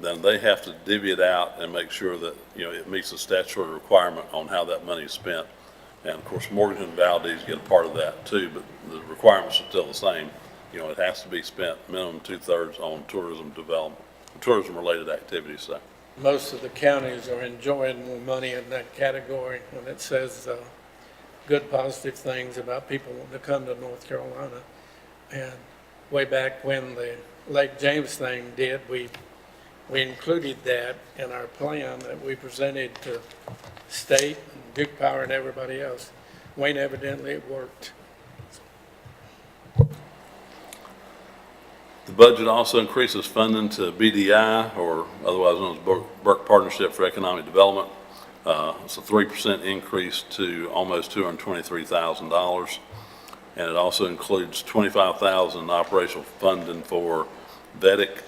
C: then they have to divvy it out and make sure that, you know, it meets the statutory requirement on how that money is spent. And of course, Morgan and Valdez get a part of that too, but the requirements are still the same. You know, it has to be spent minimum 2/3 on tourism development, tourism-related activities. So.
E: Most of the counties are enjoying more money in that category when it says good, positive things about people wanting to come to North Carolina. And way back when the Lake James thing did, we included that in our plan that we presented to state, and Duke Power, and everybody else. Wayne, evidently it worked.
C: The budget also increases funding to BDI, or otherwise known as Burke Partnership for Economic Development. It's a 3% increase to almost $223,000. And it also includes $25,000 in operational funding for VEDIC.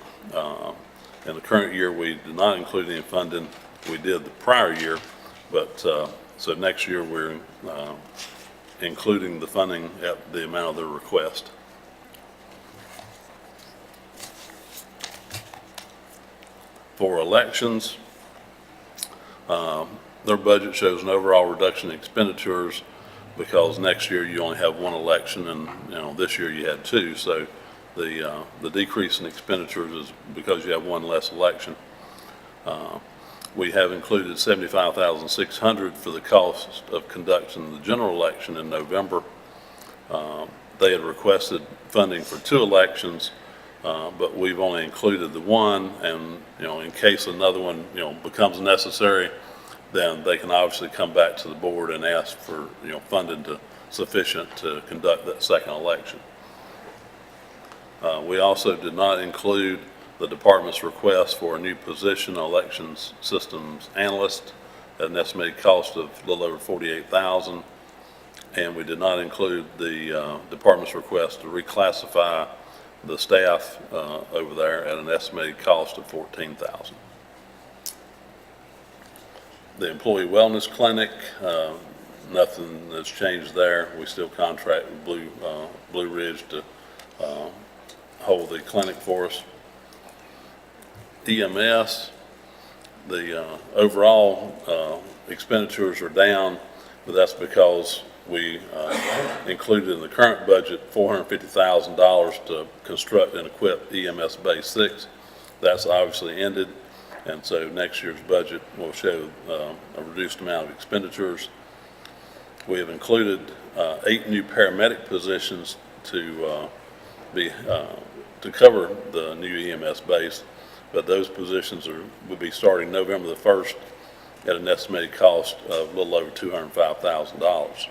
C: In the current year, we did not include any funding. We did the prior year, but so next year we're including the funding at the amount of their request. For elections, their budget shows an overall reduction in expenditures because next year you only have one election, and this year you had two. So the decrease in expenditures is because you have one less election. We have included $75,600 for the cost of conducting the general election in November. They had requested funding for two elections, but we've only included the one, and in case another one becomes necessary, then they can obviously come back to the board and ask for funding sufficient to conduct that second election. We also did not include the department's request for a new position, elections systems analyst, at an estimated cost of a little over $48,000, and we did not include the department's request to reclassify the staff over there at an estimated cost of $14,000. The employee wellness clinic, nothing has changed there. We still contract with Blue Ridge to hold the clinic for us. EMS, the overall expenditures are down, but that's because we included in the current budget $450,000 to construct and equip EMS Base 6. That's obviously ended, and so next year's budget will show a reduced amount of expenditures. We have included 8 new paramedic positions to cover the new EMS base, but those positions will be starting November the 1st at an estimated cost of a little over $205,000.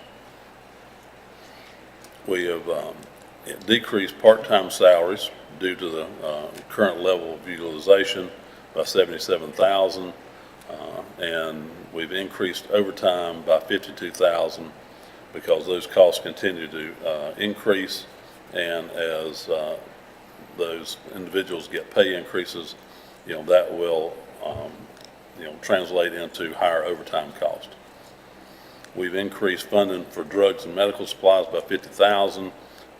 C: We have decreased part-time salaries due to the current level of utilization by $77,000, and we've increased overtime by $52,000 because those costs continue to increase, and as those individuals get pay increases, that will translate into higher overtime cost. We've increased funding for drugs and medical supplies by $50,000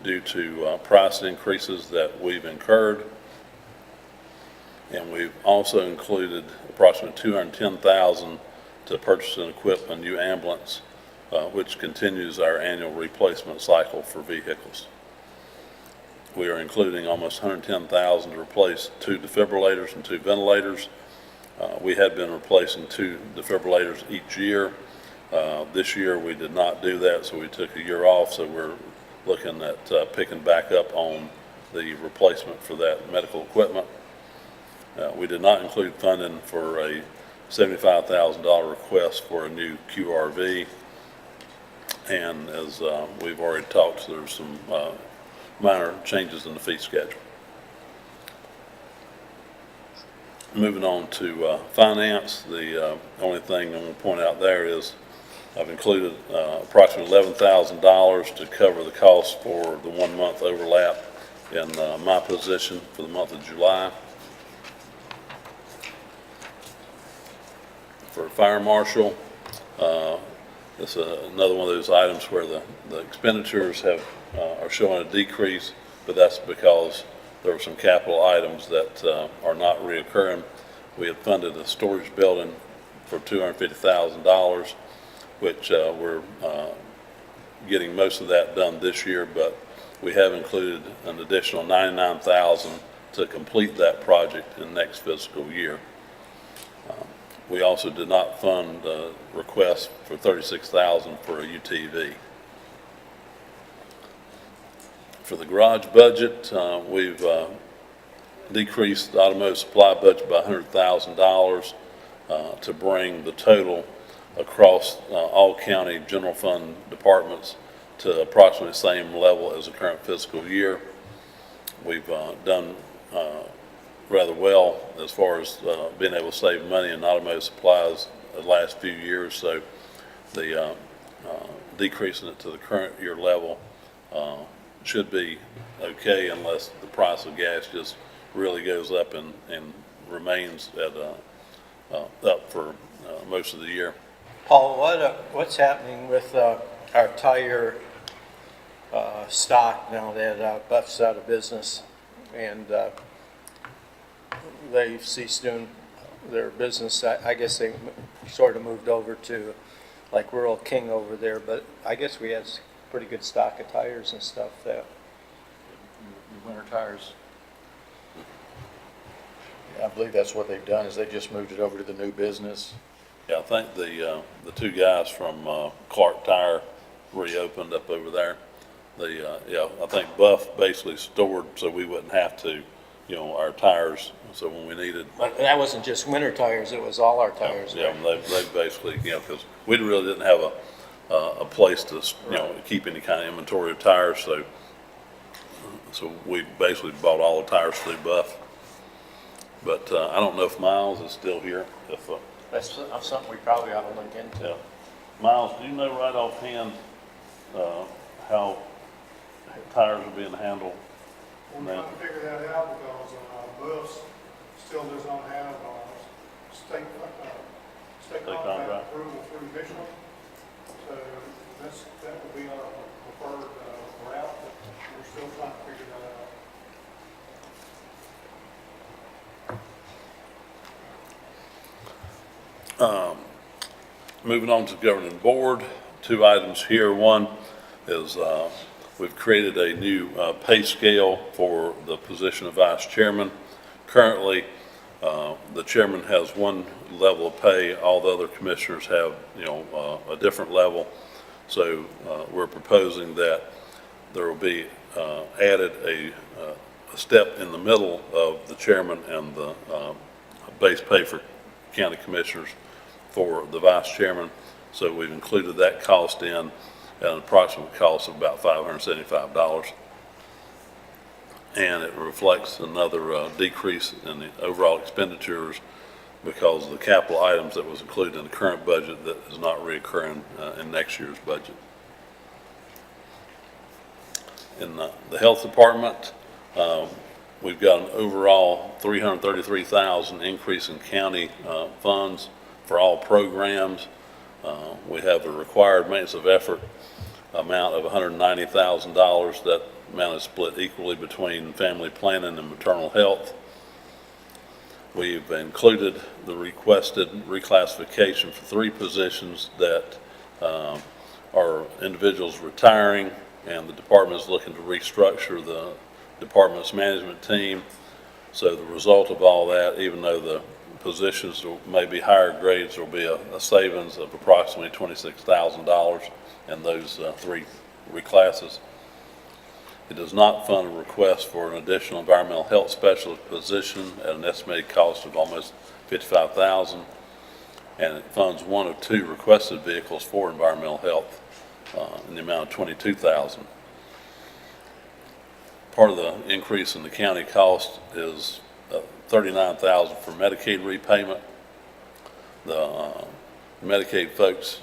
C: due to price increases that we've incurred. And we've also included approximately $210,000 to purchase and equip a new ambulance, which continues our annual replacement cycle for vehicles. We are including almost $110,000 to replace 2 defibrillators and 2 ventilators. We had been replacing 2 defibrillators each year. This year we did not do that, so we took a year off, so we're looking at picking back up on the replacement for that medical equipment. We did not include funding for a $75,000 request for a new QRV, and as we've already talked, there's some minor changes in the fee schedule. Moving on to finance, the only thing I'm going to point out there is I've included approximately $11,000 to cover the cost for the 1 month overlap in my position for the month of July. For fire marshal, it's another one of those items where the expenditures are showing a decrease, but that's because there were some capital items that are not reoccurring. We had funded a storage building for $250,000, which we're getting most of that done this year, but we have included an additional $99,000 to complete that project in next fiscal year. We also did not fund a request for $36,000 for a UTV. For the garage budget, we've decreased the automotive supply budget by $100,000 to bring the total across all county general fund departments to approximately the same level as the current fiscal year. We've done rather well as far as being able to save money in automotive supplies the last few years, so the decreasing it to the current year level should be okay unless the price of gas just really goes up and remains at up for most of the year.
J: Paul, what's happening with our tire stock now that Buff's out of business and they've ceased doing their business? I guess they sort of moved over to like Rural King over there, but I guess we had pretty good stock of tires and stuff there.
K: The winter tires. I believe that's what they've done, is they just moved it over to the new business.
C: Yeah, I think the two guys from Clark Tire reopened up over there. Yeah, I think Buff basically stored so we wouldn't have to, our tires, so when we needed.
J: But that wasn't just winter tires, it was all our tires.
C: Yeah,
J: right?
C: they basically, because we really didn't have a place to, keep any kind of inventory of tires, so we basically bought all the tires through Buff. But I don't know if Miles is still here.
J: That's something we probably ought to look into.
C: Yeah. Miles, do you know right offhand how tires are being handled?
D: I'm trying to figure that out because Buffs still does not have state contract approval through Michelin. So that would be our preferred route, but we're still trying to figure that out.
C: Moving on to the governing board, two items here. One is we've created a new pay scale for the position of vice chairman. Currently, the chairman has one level of pay. All the other commissioners have, a different level. So we're proposing that there will be added a step in the middle of the chairman and the base pay for county commissioners for the vice chairman. So we've included that cost in at an approximate cost of about $575. And it reflects another decrease in the overall expenditures because of the capital items that was included in the current budget that is not reoccurring in next year's budget. In the health department, we've got an overall $333,000 increase in county funds for all programs. We have a required maintenance of effort amount of $190,000. That amount is split equally between family planning and maternal health. We've included the requested reclassification for 3 positions that are individuals retiring, and the department is looking to restructure the department's management team. So the result of all that, even though the positions may be higher grades, there will be a savings of approximately $26,000 in those 3 reclasses. It does not fund a request for an additional environmental health specialist position at an estimated cost of almost $55,000, and it funds 1 of 2 requested vehicles for environmental health in the amount of $22,000. Part of the increase in the county cost is $39,000 for Medicaid repayment. The Medicaid folks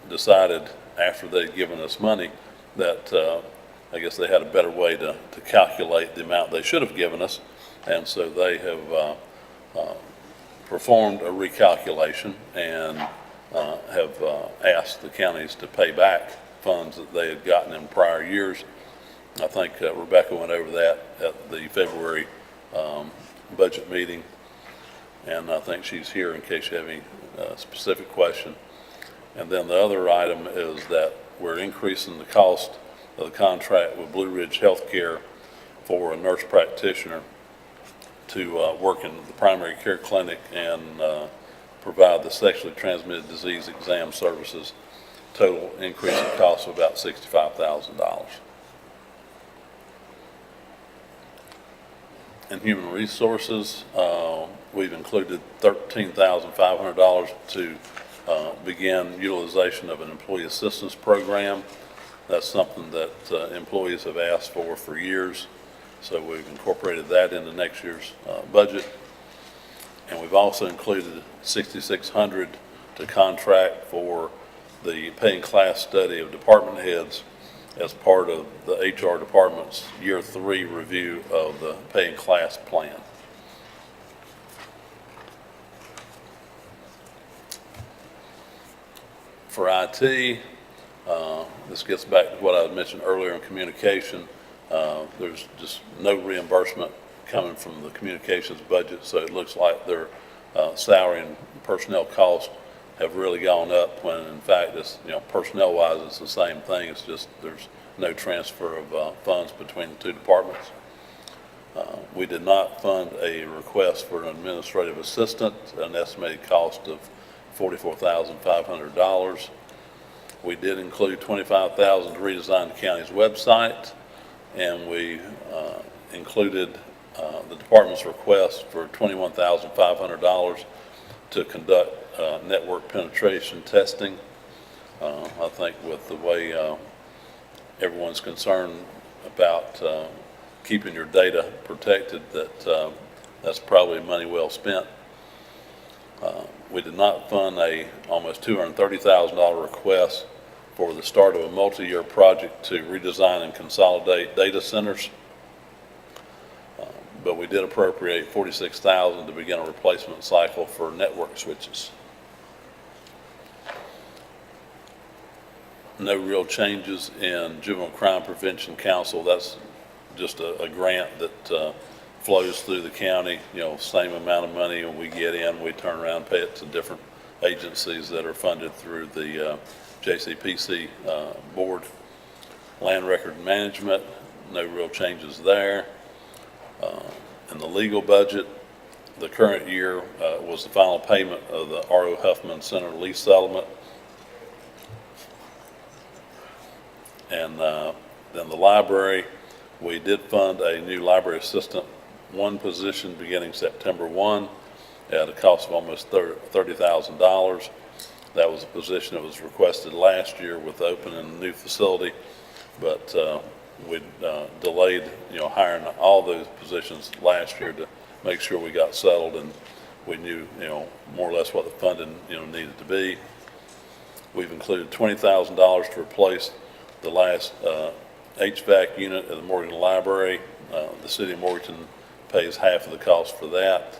C: decided after they'd given us money that I guess they had a better way to calculate the amount they should have given us, and so they have performed a recalculation and have asked the counties to pay back funds that they had gotten in prior years. I think Rebecca went over that at the February budget meeting, and I think she's here in case you have any specific question. And then the other item is that we're increasing the cost of the contract with Blue Ridge Healthcare for a nurse practitioner to work in the primary care clinic and provide the sexually transmitted disease exam services. Total increase in cost of about $65,000. In human resources, we've included $13,500 to begin utilization of an employee assistance program. That's something that employees have asked for years, so we've incorporated that into next year's budget. And we've also included $6,600 to to contract for the paying class study of department heads as part of the HR department's year 3 review of the paying class plan. For IT, this gets back to what I mentioned earlier in communication. There's just no reimbursement coming from the communications budget, so it looks like their salary and personnel costs have really gone up when in fact it's, personnel-wise, it's the same thing. It's just there's no transfer of funds between the two departments. We did not fund a request for an administrative assistant, an estimated cost of $44,500. We did include $25,000 to redesign the county's website, and we included the department's request for $21,500 to conduct network penetration testing. I think with the way everyone's concerned about keeping your data protected, that's probably money well spent. We did not fund a almost $230,000 request for the start of a multi-year project to redesign and consolidate data centers. But we did appropriate $46,000 to begin a replacement cycle for network switches. No real changes in Juvenile Crime Prevention Council. That's just a grant that flows through the county, same amount of money when we get in, we turn around and pay it to different agencies that are funded through the JCPC board. Land Record Management, no real changes there. In the legal budget, the current year was the final payment of the R.O. Huffman Center lease settlement. And then the library, we did fund a new library assistant, one position beginning September 1 at a cost of almost $30,000. That was a position that was requested last year with opening a new facility, but we delayed, hiring all those positions last year to make sure we got settled and we knew, more or less what the funding, needed to be. We've included $20,000 to replace the last HVAC unit at the Morganton Library. The city of Morganton pays half of the cost for that.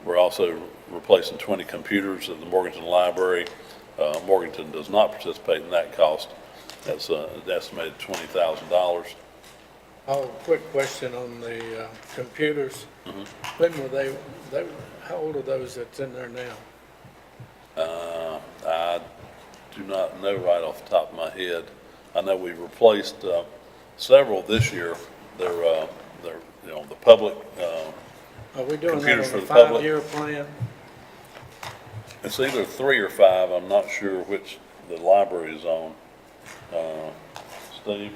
C: We're also replacing 20 computers at the Morganton Library. Morganton does not participate in that cost. That's an estimated $20,000.
E: Oh, quick question on the computers. When were they, how old are those that's in there now?
C: I do not know right off the top of my head. I know we replaced several this year. They're the public
E: Are we doing that
C: computers
E: on
C: for
E: a
C: the public.
E: 5-year plan?
C: It's either 3 or 5. I'm not sure which the library is on. Steve?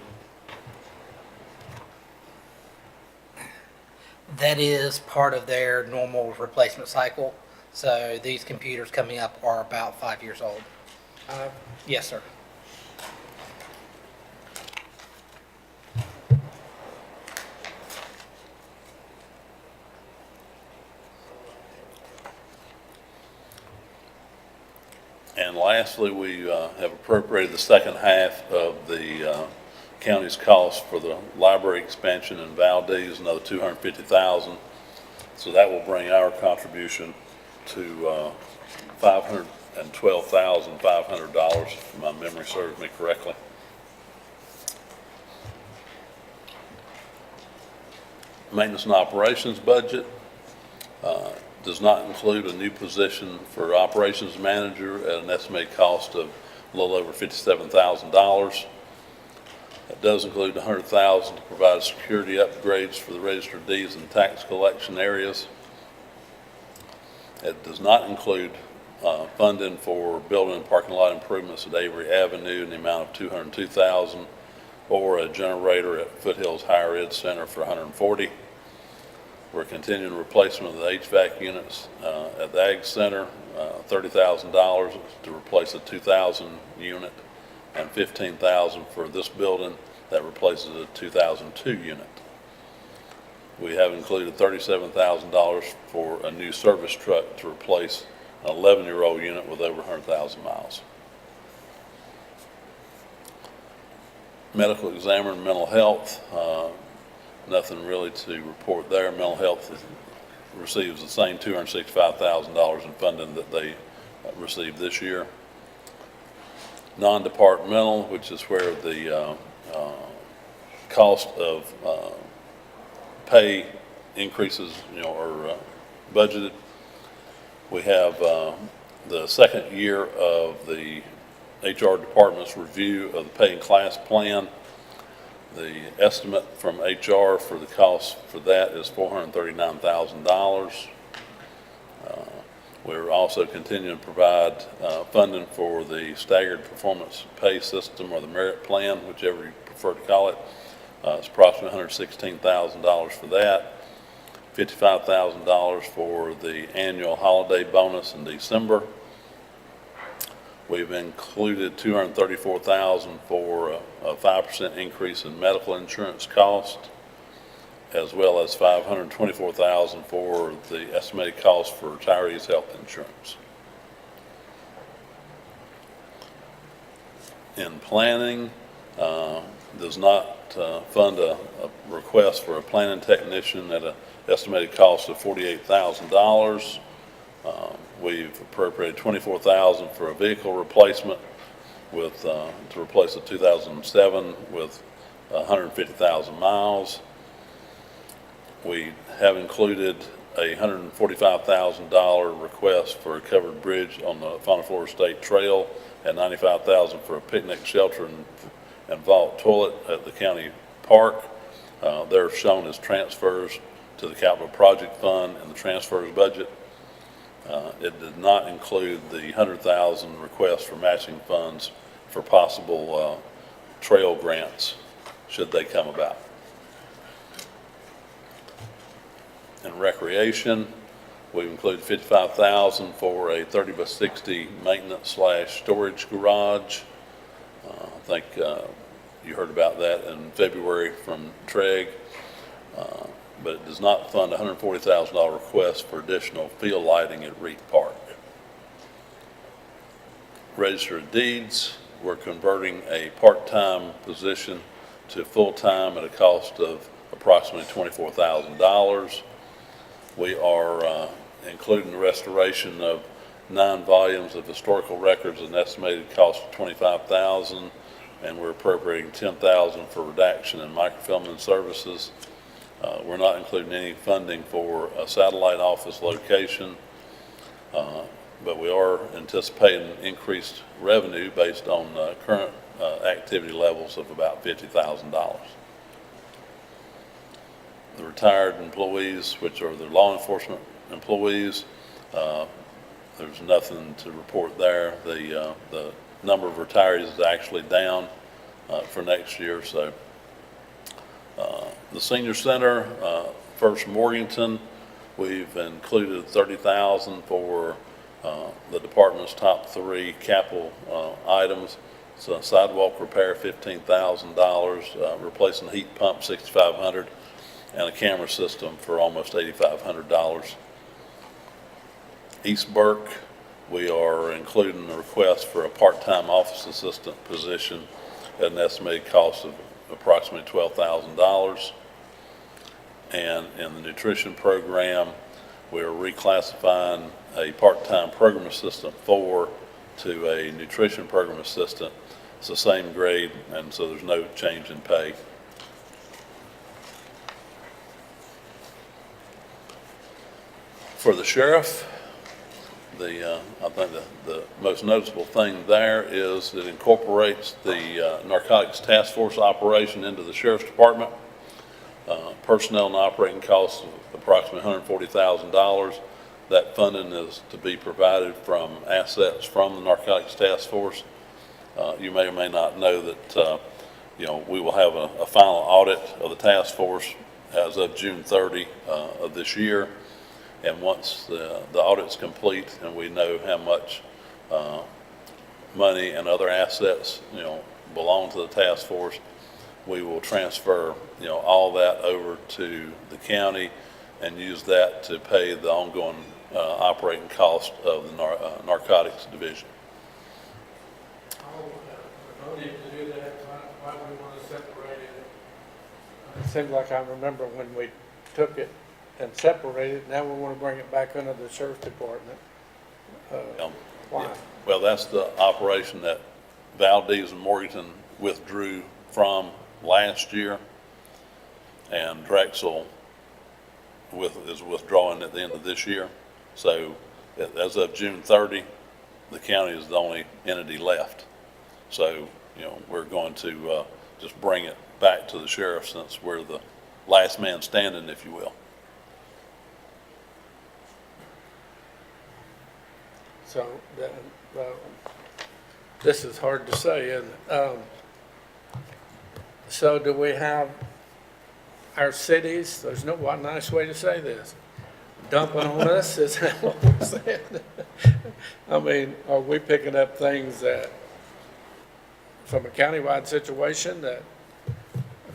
L: That is part of their normal replacement cycle. So these computers coming up are about 5 years old. Yes, sir.
C: And lastly, we have appropriated the second half of the county's cost for the library expansion in Valdez, another $250,000. So that will bring our contribution to $512,500, if my memory serves me correctly. Maintenance and operations budget does not include a new position for operations manager at an estimated cost of a little over $57,000. It does include $100,000 to provide security upgrades for the registered deeds and tax collection areas. It does not include funding for building and parking lot improvements at Avery Avenue in the amount of $202,000, or a generator at Foothills Higher Ed Center for $140,000. We're continuing replacement of the HVAC units at the Ag Center, $30,000 to replace a 2,000 unit, and $15,000 for this building that replaces a 2002 unit. We have included $37,000 for a new service truck to replace an 11-year-old unit with over 100,000 miles. Medical examiner and mental health, nothing really to report there. Mental health receives the same $265,000 in funding that they received this year. Non-departmental, which is where the cost of pay increases, are budgeted. We have the second year of the HR department's review of the pay and class plan. The estimate from HR for the cost for that is $439,000. We're also continuing to provide funding for the staggered performance pay system, or the merit plan, whichever you prefer to call it. It's approximately $116,000 for that. $55,000 for the annual holiday bonus in December. We've included $234,000 for a 5% increase in medical insurance cost, as well as $524,000 for the estimated cost for retirees' health insurance. In planning, does not fund a request for a planning technician at an estimated cost of $48,000. We've appropriated $24,000 for a vehicle replacement with to replace a 2007 with 150,000 miles. We have included a $145,000 request for a covered bridge on the Fauna Flora State Trail, and $95,000 for a picnic shelter and vault toilet at the county park. They're shown as transfers to the capital project fund and the transfers budget. It did not include the $100,000 request for matching funds for possible trail grants, should they come about. In recreation, we've included $55,000 for a 30-by-60 maintenance/storage garage. I think you heard about that in February from Treg, but it does not fund a $140,000 request for additional field lighting at Reed Park. Register of Deeds, we're converting a part-time position to full-time at a cost of approximately $24,000. We are including the restoration of 9 volumes of historical records at an estimated cost of $25,000, and we're appropriating $10,000 for redaction and microfilming services. We're not including any funding for a satellite office location, but we are anticipating increased revenue based on current activity levels of about $50,000. The retired employees, which are the law enforcement employees, there's nothing to report there. The number of retirees is actually down for next year. So the senior center, First Morganton, we've included $30,000 for the department's top 3 capital items. So sidewalk repair, $15,000, replacing the heat pump, $6,500, and a camera system for almost $8,500. East Burke, we are including a request for a part-time office assistant position at an estimated cost of approximately $12,000. And in the nutrition program, we are reclassifying a part-time program assistant 4 to a nutrition program assistant. It's the same grade, and so there's no change in pay. For the sheriff, I think the most noticeable thing there is it incorporates the narcotics task force operation into the sheriff's department. Personnel and operating costs of approximately $140,000. That funding is to be provided from assets from the narcotics task force. You may or may not know that we will have a final audit of the task force as of June 30 of this year. And once the audit's complete and we know how much money and other assets, belong to the task force, we will transfer, all that over to the county and use that to pay the ongoing operating cost of the narcotics division.
E: No need to do that. Why do we want to separate it? It seems like I remember when we took it and separated it, now we want to bring it back under the sheriff's department. Why?
C: Well, that's the operation that Valdez and Morganton withdrew from last year, and Drexel is withdrawing at the end of this year. So as of June 30, the county is the only entity left. So, we're going to just bring it back to the sheriff since we're the last man standing, if you will.
E: So, this is hard to say, isn't it? So do we have our cities, there's no one nice way to say this, dumping on us, is that what we're saying? I mean, are we picking up things that, from a countywide situation, that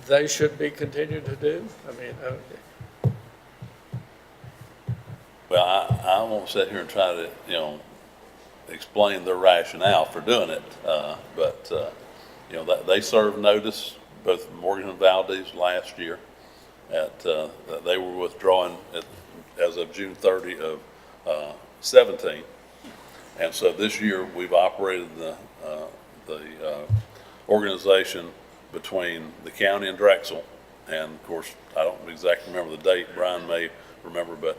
E: they should be continued to do? I mean,
C: Well, I won't sit here and try to, explain their rationale for doing it, but they served notice, both Morgan and Valdez last year, that they were withdrawing as of June 30 of 17. And so this year, we've operated the organization between the county and Drexel. And of course, I don't exactly remember the date, Brian may remember, but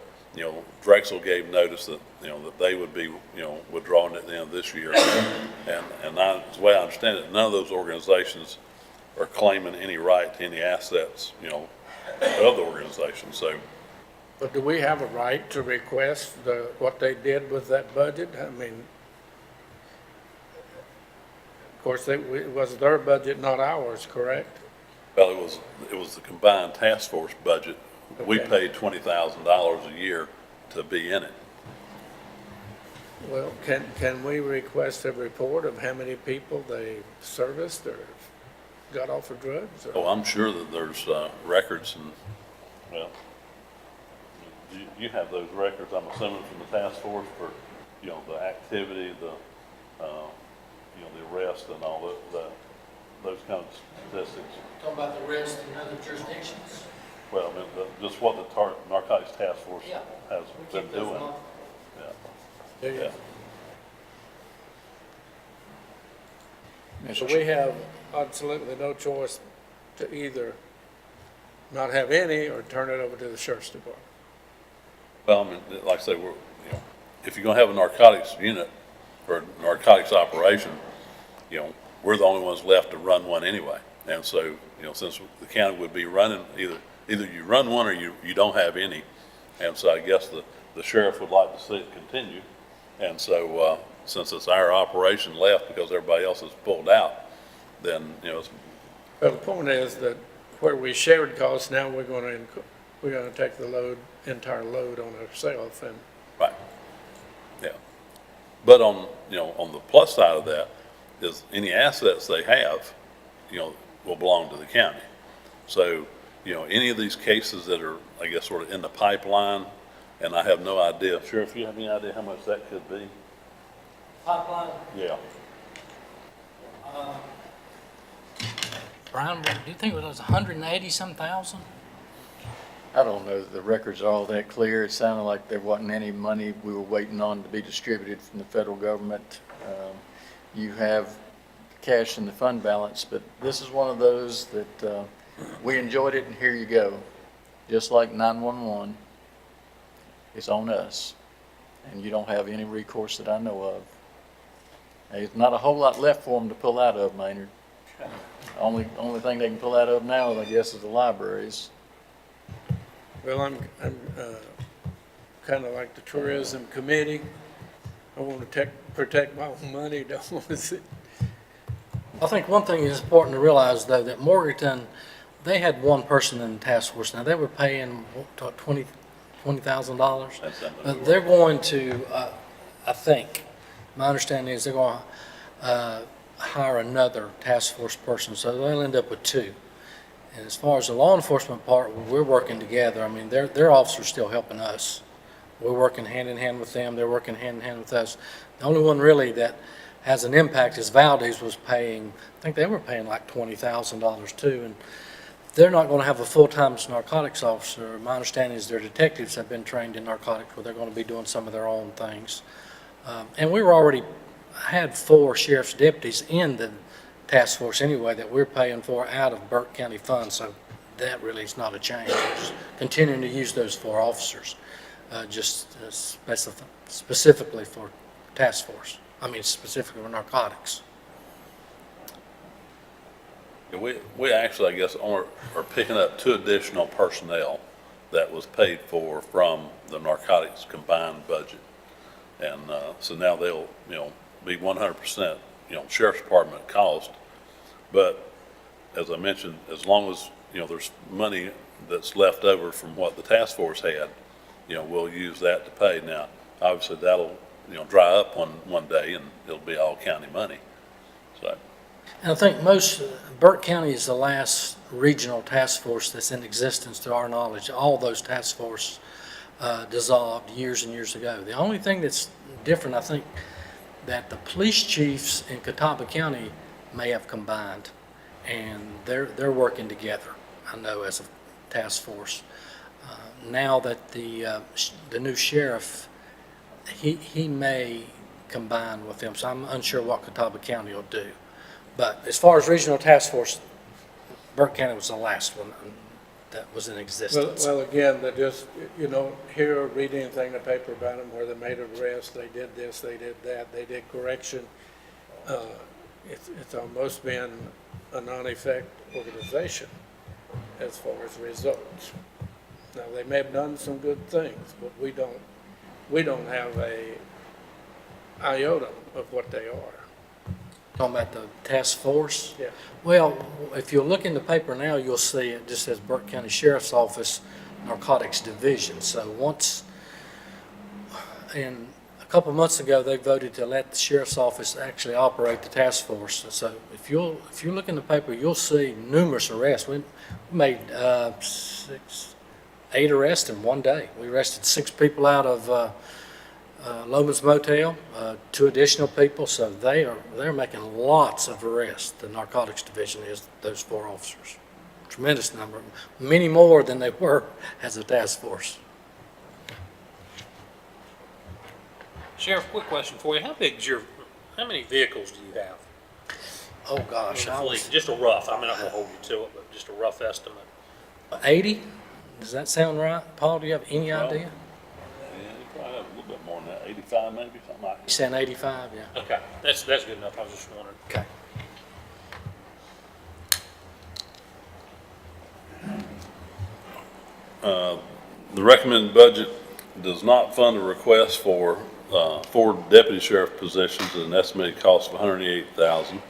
C: Drexel gave notice that, that they would be, withdrawing at the end of this year. And the way I understand it, none of those organizations are claiming any right to any assets, of the organization. So,
E: but do we have a right to request what they did with that budget? I mean, of course, it was their budget, not ours, correct?
C: well, it was the combined task force budget. We
E: Okay.
C: paid $20,000 a year to be in it.
E: Well, can we request a report of how many people they serviced or got off of drugs? Or-
C: Oh, I'm sure that there's records and, well, you have those records, I'm assuming, from the task force for, the activity, the arrest and all those kind of statistics.
L: Talking about the rest in other jurisdictions?
C: Well, I mean, just what the narcotics task force
L: Yeah.
C: has been doing.
E: Do you?
C: Yeah.
E: So we have absolutely no choice to either not have any or turn it over to the sheriff's department.
C: Well, I mean, like I say, if you're gonna have a narcotics unit or a narcotics operation, we're the only ones left to run one anyway. And so, since the county would be running, either you run one or you don't have any. And so I guess the sheriff would like to see it continue. And so, since it's our operation left because everybody else has pulled out, then, it's,
E: Well, the point is that where we shared costs, now we're gonna take the entire load on ourselves, and
C: right. Yeah. But on the plus side of that is any assets they have, will belong to the county. So, any of these cases that are, I guess, sort of in the pipeline, and I have no idea. Sheriff, you have any idea how much that could be?
L: Pipeline,
C: Yeah.
L: Brian, do you think it was 180-some thousand?
K: I don't know that the records are all that clear. It sounded like there wasn't any money we were waiting on to be distributed from the federal government. You have cash in the fund balance, but this is one of those that we enjoyed it, and here you go. Just like 911, it's on us, and you don't have any recourse that I know of. There's not a whole lot left for them to pull out of, Maynard. Only thing they can pull out of now, I guess, is the libraries.
E: well, I'm kind of like the tourism committee. I want to protect my own money, don't want to see.
L: I think one thing is important to realize, though, that Morganton, they had one person in the task force. Now, they were paying $20,000.
C: That's something.
L: But they're going to, I think, my understanding is they're going to hire another task force person, so they'll end up with two. And as far as the law enforcement part, we're working together. I mean, their officers still helping us
J: We're working hand in hand with them, they're working hand in hand with us. The only one really that has an impact is Valdez was paying, I think they were paying like $20,000 too, and they're not going to have a full-time narcotics officer. My understanding is their detectives have been trained in narcotics, where they're going to be doing some of their own things. And we were already had 4 sheriff's deputies in the task force anyway that we're paying for out of Burke County funds, so that really is not a change. We're just continuing to use those 4 officers, specifically for task force. I mean, specifically for narcotics.
C: Yeah, we actually, I guess, are picking up 2 additional personnel that was paid for from the narcotics combined budget. And, so now they'll, be 100%, sheriff's department cost. But as I mentioned, as long as, there's money that's left over from what the task force had, we'll use that to pay. Now, obviously that'll, dry up one day and it'll be all county money. So.
J: And I think Burke County is the last regional task force that's in existence to our knowledge. All those task forces dissolved years and years ago. The only thing that's different, I think, that the police chiefs in Catawba County may have combined, and they're working together, I know, as a task force. Now that the new sheriff, he may combine with them, so I'm unsure what Catawba County will do. But as far as regional task force, Burke County was the last one that was in existence.
E: Well, again, they just, hear or read anything in the paper about them where they made an arrest, they did this, they did that, they did correction. It's almost been a non-effect organization as far as results. Now, they may have done some good things, but we don't have a iota of what they are.
J: Talking about the task force?
E: Yeah.
J: Well, if you look in the paper now, you'll see it just says Burke County Sheriff's Office Narcotics Division. So and a couple of months ago, they voted to let the Sheriff's Office actually operate the task force. So if you look in the paper, you'll see numerous arrests. We made 8 arrests in one day. We arrested 6 people out of Loman's Motel, 2 additional people, so they're making lots of arrests. The narcotics division is those 4 officers. Tremendous number, many more than they were as a task force.
B: Sheriff, quick question for you. How many vehicles do you have?
J: Oh gosh,
B: Just a rough, I'm not gonna hold you to it, but just a rough estimate.
J: 80? Does that sound right? Paul, do you have any idea?
C: Yeah, you probably have a little bit more than that, 85 maybe, something like
J: You
C: that.
J: saying 85? Yeah.
B: Okay, that's good enough. I was just wondering.
J: Okay.
C: The recommended budget does not fund a request for 4 deputy sheriff positions at an estimated cost of $188,000.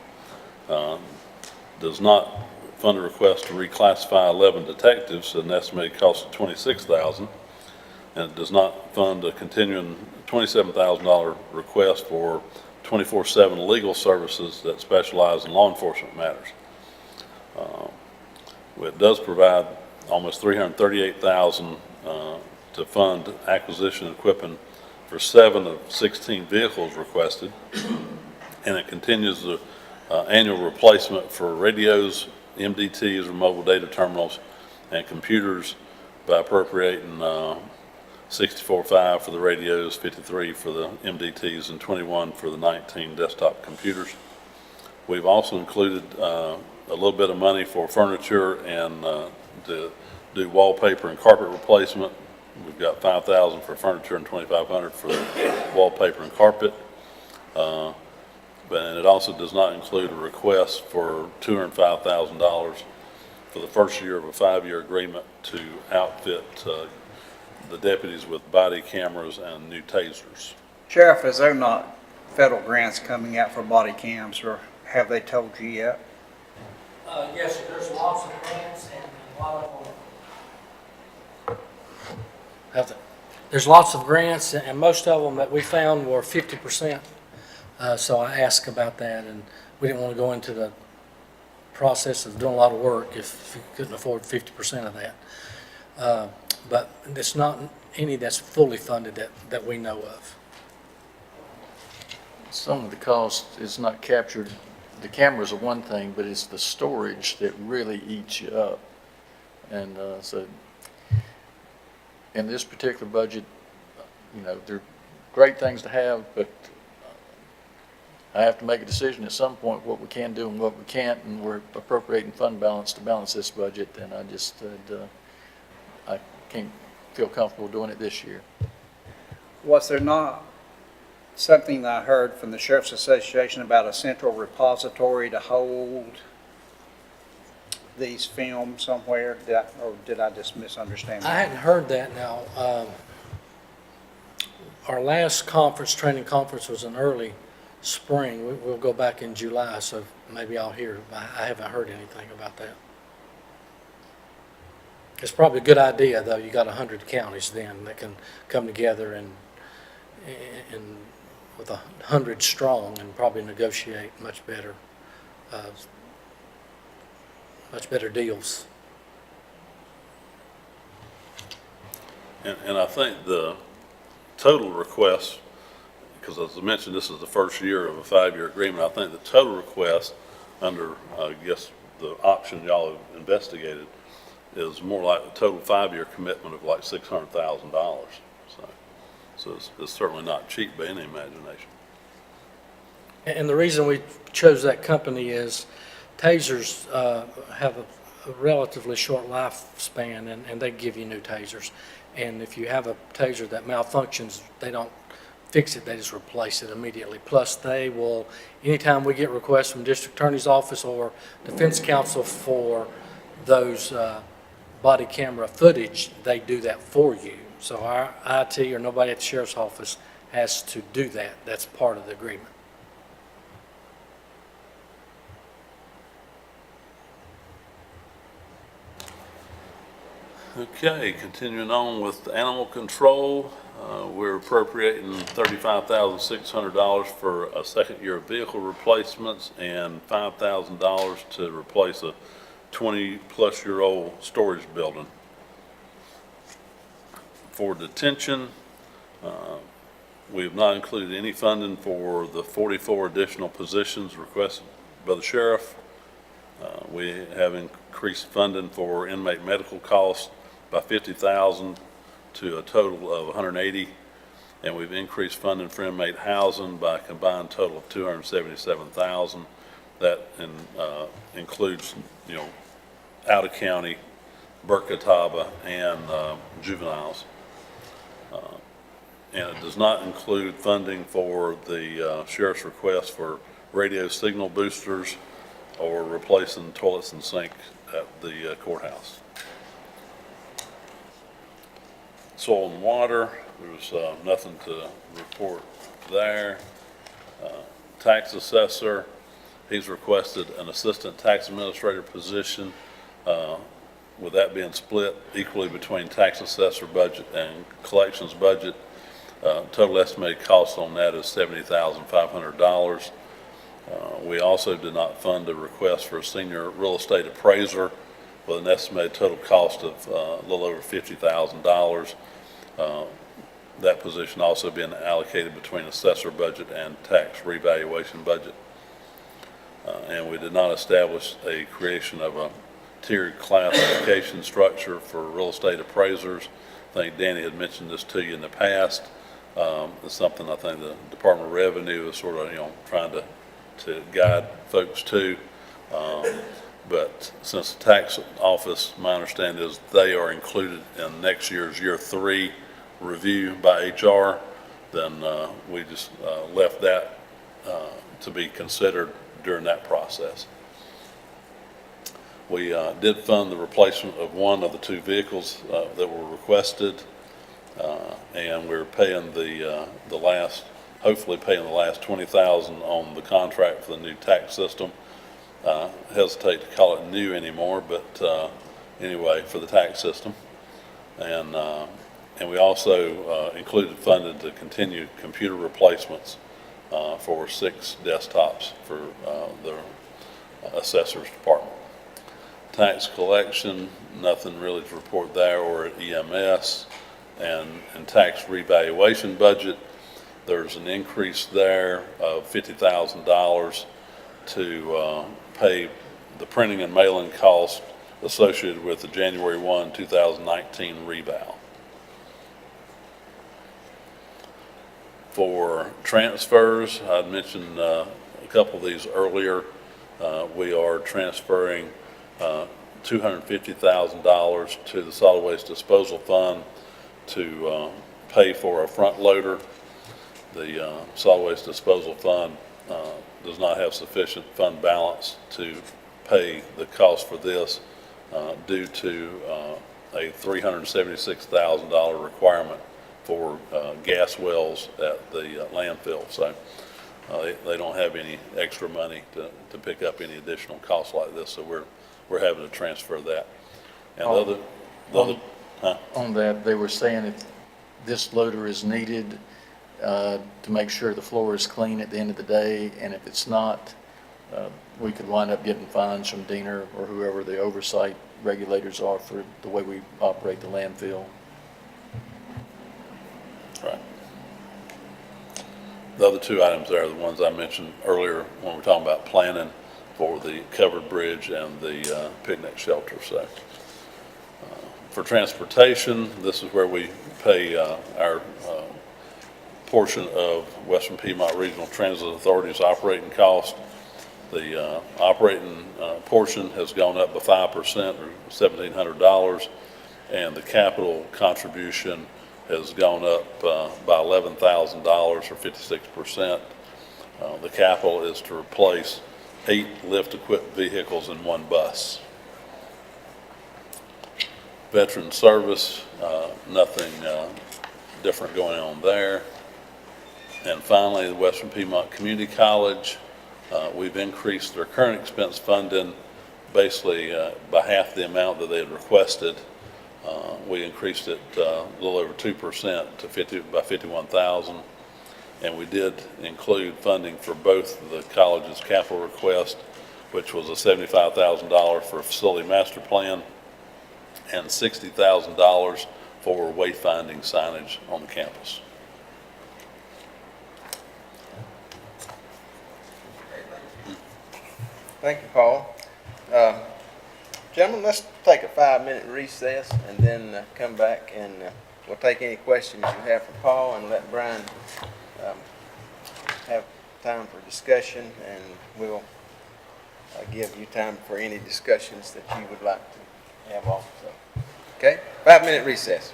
C: Does not fund a request to reclassify 11 detectives at an estimated cost of $26,000. And it does not fund a continuing $27,000 request for 24/7 legal services that specialize in law enforcement matters. It does provide almost $338,000 to fund acquisition and equipping for 7 of 16 vehicles requested, and it continues the annual replacement for radios, MDTs or mobile data terminals, and computers by appropriating $64,500 for the radios, $53,000 for the MDTs, and $21,000 for the 19 desktop computers. We've also included a little bit of money for furniture and to do wallpaper and carpet replacement. We've got $5,000 for furniture and $2,500 for wallpaper and carpet. But it also does not include a request for $205,000 for the first year of a 5-year agreement to outfit the deputies with body cameras and new tasers.
M: Sheriff, is there not federal grants coming out for body cams, or have they told you yet?
J: Yes, there's lots of grants and a lot of them. There's lots of grants, and most of them that we found were 50%. So I asked about that, and we didn't want to go into the process of doing a lot of work if you couldn't afford 50% of that. But it's not
E: any that's fully funded that we know of.
K: Some of the cost is not captured. The cameras are one thing, but it's the storage that really eats you up. And so in this particular budget, you know, they're great things to have, but I have to make a decision at some point what we can do and what we can't, and we're appropriating fund balance to balance this budget, and I just said, I can't feel comfortable doing it this year.
M: Was there not something that I heard from the Sheriff's Association about a central repository to hold these films somewhere? Or did I just misunderstand
E: I
M: that?
E: hadn't heard that now. Our last training conference was in early spring. We'll go back in July, so maybe I'll hear. I haven't heard anything about that. It's probably a good idea, though. You got 100 counties then that can come together and with 100 strong and probably negotiate much better deals.
C: And I think the total request, because as I mentioned, this is the first year of a 5-year agreement, I think the total request under, I guess, the option y'all have investigated is more like a total 5-year commitment of like $600,000. So it's certainly not cheap by any imagination.
E: And the reason we chose that company is tasers have a relatively short lifespan, and they give you new tasers. And if you have a taser that malfunctions, they don't fix it, they just replace it immediately. Plus, they will, anytime we get requests from District Attorney's Office or Defense Counsel for those body camera footage, they do that for you. So our IT or nobody at the Sheriff's Office has to do that. That's part of the agreement.
C: Okay, continuing on with animal control, we're appropriating $35,600 for a second year of vehicle replacements and $5,000 to replace a 20-plus-year-old storage building. For detention, we have not included any funding for the 44 additional positions requested by the sheriff. We have increased funding for inmate medical costs by $50,000 to a total of $180,000, and we've increased funding for inmate housing by a combined total of $277,000. That includes, out of county, Burke Catawba, and juveniles. And it does not include funding for the sheriff's request for radio signal boosters or replacing toilets and sink at the courthouse. Soil and water, there's nothing to report there. Tax assessor, he's requested an assistant tax administrator position, with that being split equally between tax assessor budget and collections budget. Total estimated cost on that is $70,500. We also did not fund a request for a senior real estate appraiser with an estimated total cost of a little over $50,000. That position also being allocated between assessor budget and tax revaluation budget. And we did not establish a creation of a tiered classification structure for real estate appraisers. I think Danny had mentioned this to you in the past. It's something I think the Department of Revenue is sort of, trying to guide folks to. But since the tax office, my understanding is they are included in next year's year 3 review by HR, then we just left that to be considered during that process. We did fund the replacement of one of the 2 vehicles that were requested, and we're paying hopefully paying the last $20,000 on the contract for the new tax system. Hesitate to call it new anymore, but anyway, for the tax system. And we also included funding to continue computer replacements for 6 desktops for the assessor's department. Tax collection, nothing really to report there or at EMS. and tax revaluation budget. There's an increase there of $50,000 to pay the printing and mailing costs associated with the January 1, 2019 reval. For transfers, I'd mentioned a couple of these earlier. We are transferring $250,000 to the solid waste disposal fund to pay for a front loader. The solid waste disposal fund does not have sufficient fund balance to pay the cost for this due to a $376,000 requirement for gas wells at the landfill. So they don't have any extra money to pick up any additional costs like this, so we're having to transfer that. And
K: On that, they were saying if this loader is needed to make sure the floor is clean at the end of the day, and if it's not, we could wind up getting fines from Diener or whoever the oversight regulators are for the way we operate the landfill.
C: Right. The other two items there are the ones I mentioned earlier when we were talking about planning for the covered bridge and the picnic shelter. So for transportation, this is where we pay our portion of Western Piedmont Regional Transit Authority's operating cost. The operating portion has gone up by 5% or $1,700, and the capital contribution has gone up by $11,000 or 56%. The capital is to replace 8 lift-equipped vehicles and 1 bus. Veteran service, nothing different going on there. And finally, the Western Piedmont Community College, we've increased their current expense funding basically by half the amount that they had requested. We increased it a little over 2% to by $51,000, and we did include funding for both the college's capital request, which was a $75,000 for a facility master plan and $60,000 for wayfinding signage on the campus.
A: Thank you, Paul. Gentlemen, let's take a 5-minute recess and then come back and we'll take any questions you have for Paul and let Brian have time for discussion, and we'll give you time for any discussions that you would like to have also. Okay, 5-minute recess.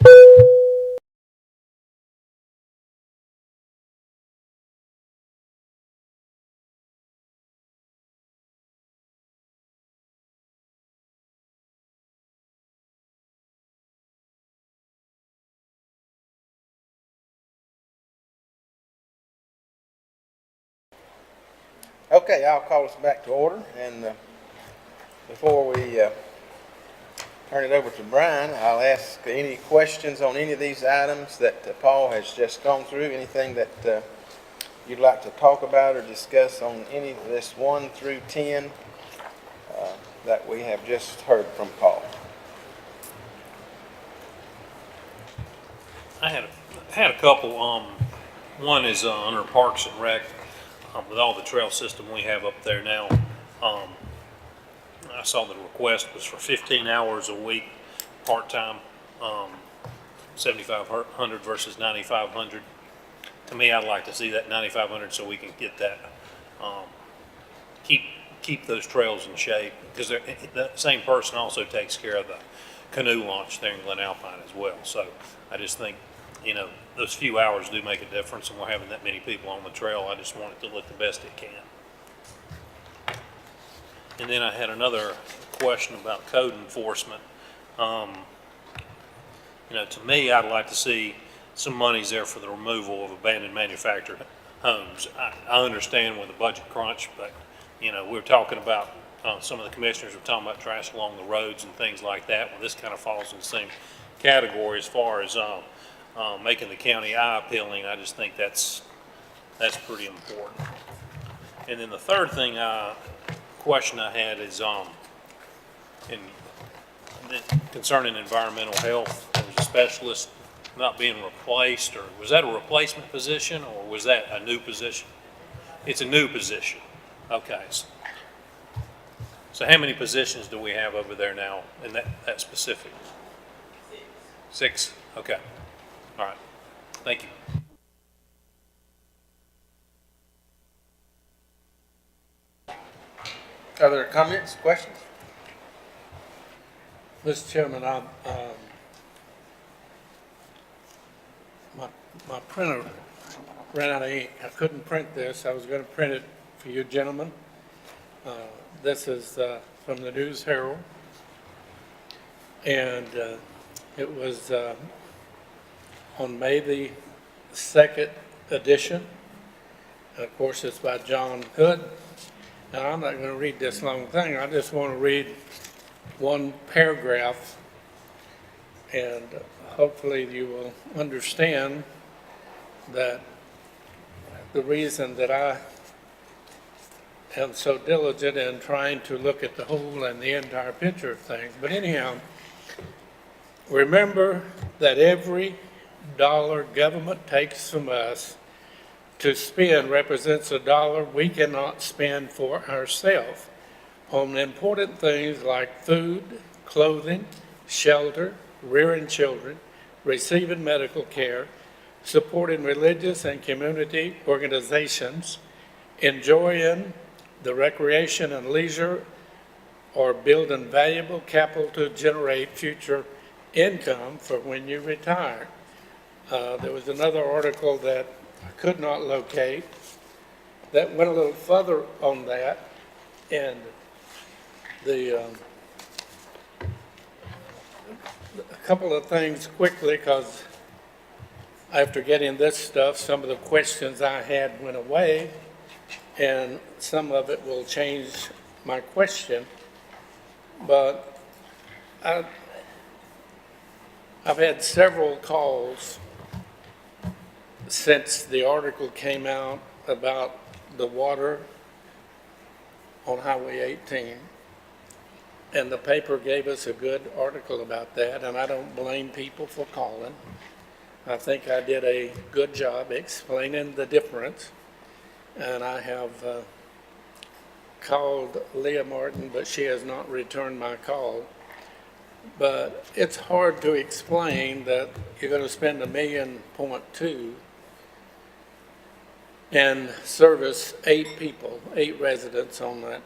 A: Okay, I'll call us back to order, and before we turn it over to Brian, I'll ask any questions on any of these items that Paul has just gone through, anything that you'd like to talk about or discuss on any of this 1 through 10 that we have just heard from Paul.
B: I had a couple. One is under Parks and Rec. With all the trail system we have up there now, I saw the request was for 15 hours a week, part-time, 7,500 versus 9,500. To me, I'd like to see that 9,500 so we can get that, keep those trails in shape, because the same person also takes care of the canoe launch there in Glen Alpine as well. So I just think, you know, those few hours do make a difference, and we're having that many people on the trail. I just want it to look the best it can. And then I had another question about code enforcement. You know, to me, I'd like to see some monies there for the removal of abandoned manufactured homes. I understand with the budget crunch, but, you know, we're talking about, some of the commissioners were talking about trash along the roads and things like that. Well, this kind of falls in the same category as far as, making the county eye appealing. I just think that's pretty important. And then the third thing, question I had is concerning environmental health. There's a specialist not being replaced, or was that a replacement position, or was that a new position? It's a new position. Okay. So how many positions do we have over there now in that specific? 6. Okay. All right. Thank you.
A: Other comments, questions?
E: Mr. Chairman, my printer ran out of ink. I couldn't print this. I was going to print it for you gentlemen. This is from the News Herald, and it was on May the 2nd edition. And of course, it's by John Hood. Now, I'm not going to read this long thing. I just want to read one paragraph, and hopefully you will understand that the reason that I am so diligent in trying to look at the whole and the entire picture of things. But anyhow, remember that every dollar government takes from us to spend represents a dollar we cannot spend for ourselves on important things like food, clothing, shelter, rearing children, receiving medical care, supporting religious and community organizations, enjoying the recreation and leisure, or building valuable capital to generate future income for when you retire. There was another article that I could not locate that went a little further on that, and a couple of things quickly, because after getting this stuff, some of the questions I had went away, and some of it will change my question. But I've had several calls since the article came out about the water on Highway 18. And the paper gave us a good article about that, and I don't blame people for calling. I think I did a good job explaining the difference. And I have called Leah Martin, but she has not returned my call. But it's hard to explain that you're going to spend $1.2 million and service 8 people, 8 residents on that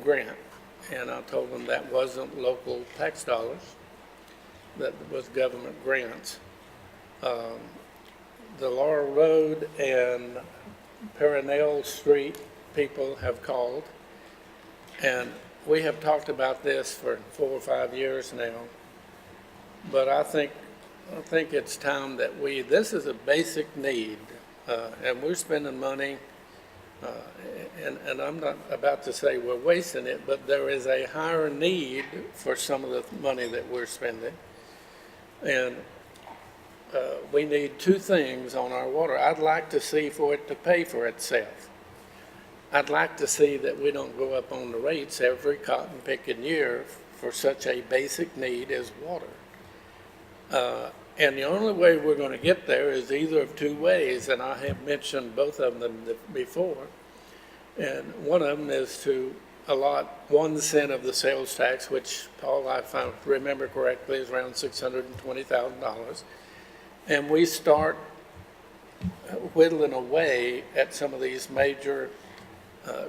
E: grant. And I told them that wasn't local tax dollars, that was government grants. The Laurel Road and Perenelle Street people have called, and we have talked about this for 4 or 5 years now. But I think it's time that this is a basic need, and we're spending money, and I'm not about to say we're wasting it, but there is a higher need for some of the money that we're spending. And we need 2 things on our water. I'd like to see for it to pay for itself. I'd like to see that we don't go up on the rates every cotton picking year for such a basic need as water. And the only way we're going to get there is either of 2 ways, and I have mentioned both of them before. And one of them is to allot 1 cent of the sales tax, which, Paul, if I remember correctly, is around $620,000. And we start whittling away at some of these major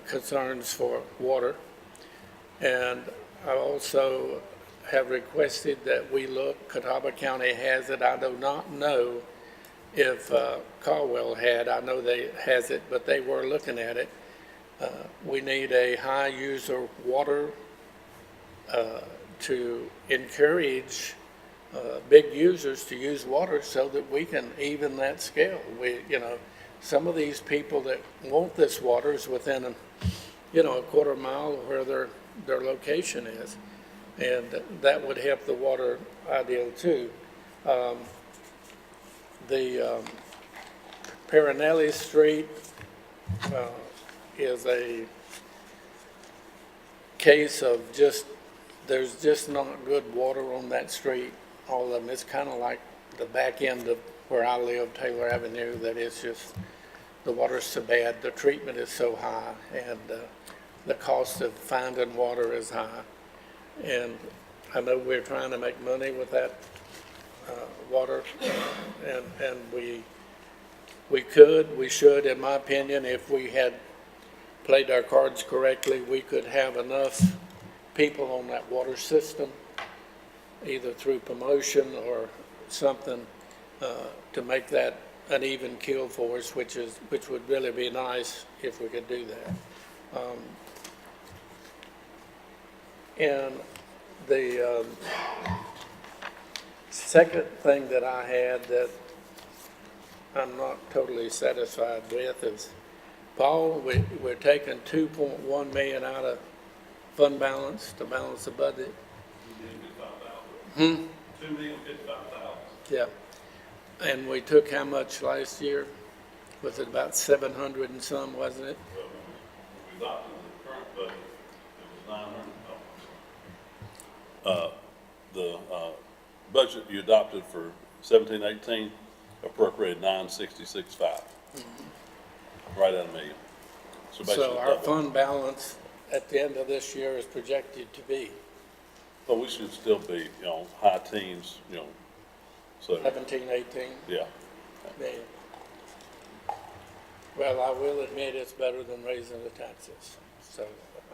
E: concerns for water. And I also have requested that we look, Catawba County has it. I do not know if Caldwell had. I know they has it, but they were looking at it. We need a high user water to encourage big users to use water so that we can even that scale. Some of these people that want this water is within a quarter mile of where their location is. And that would help the water ideal too. The Perenelle Street is a case of there's just not good water on that street all of them. It's kind of like the back end of where I live, Taylor Avenue, that it's just, the water's so bad, the treatment is so high, and the cost of finding water is high. And I know we're trying to make money with that water, and we should, in my opinion, if we had played our cards correctly, we could have enough people on that water system, either through promotion or something, to make that an even keel for us, which would really be nice if we could do that. And the second thing that I had that I'm not totally satisfied with is, Paul, we're taking 2.1 million out of fund balance to balance the budget. $2,055,000. Yeah. And we took how much last year? Was it about 700 and some, wasn't it?
C: Well, we adopted the current budget, it was $900. The budget you adopted for 17-18 appropriated $966.5. Right at $1 million.
E: So our fund balance at the end of this year is projected to be
C: But we should still be, high teens, so.
E: 17, 18
C: Yeah.
E: million. Well, I will admit it's better than raising the taxes. So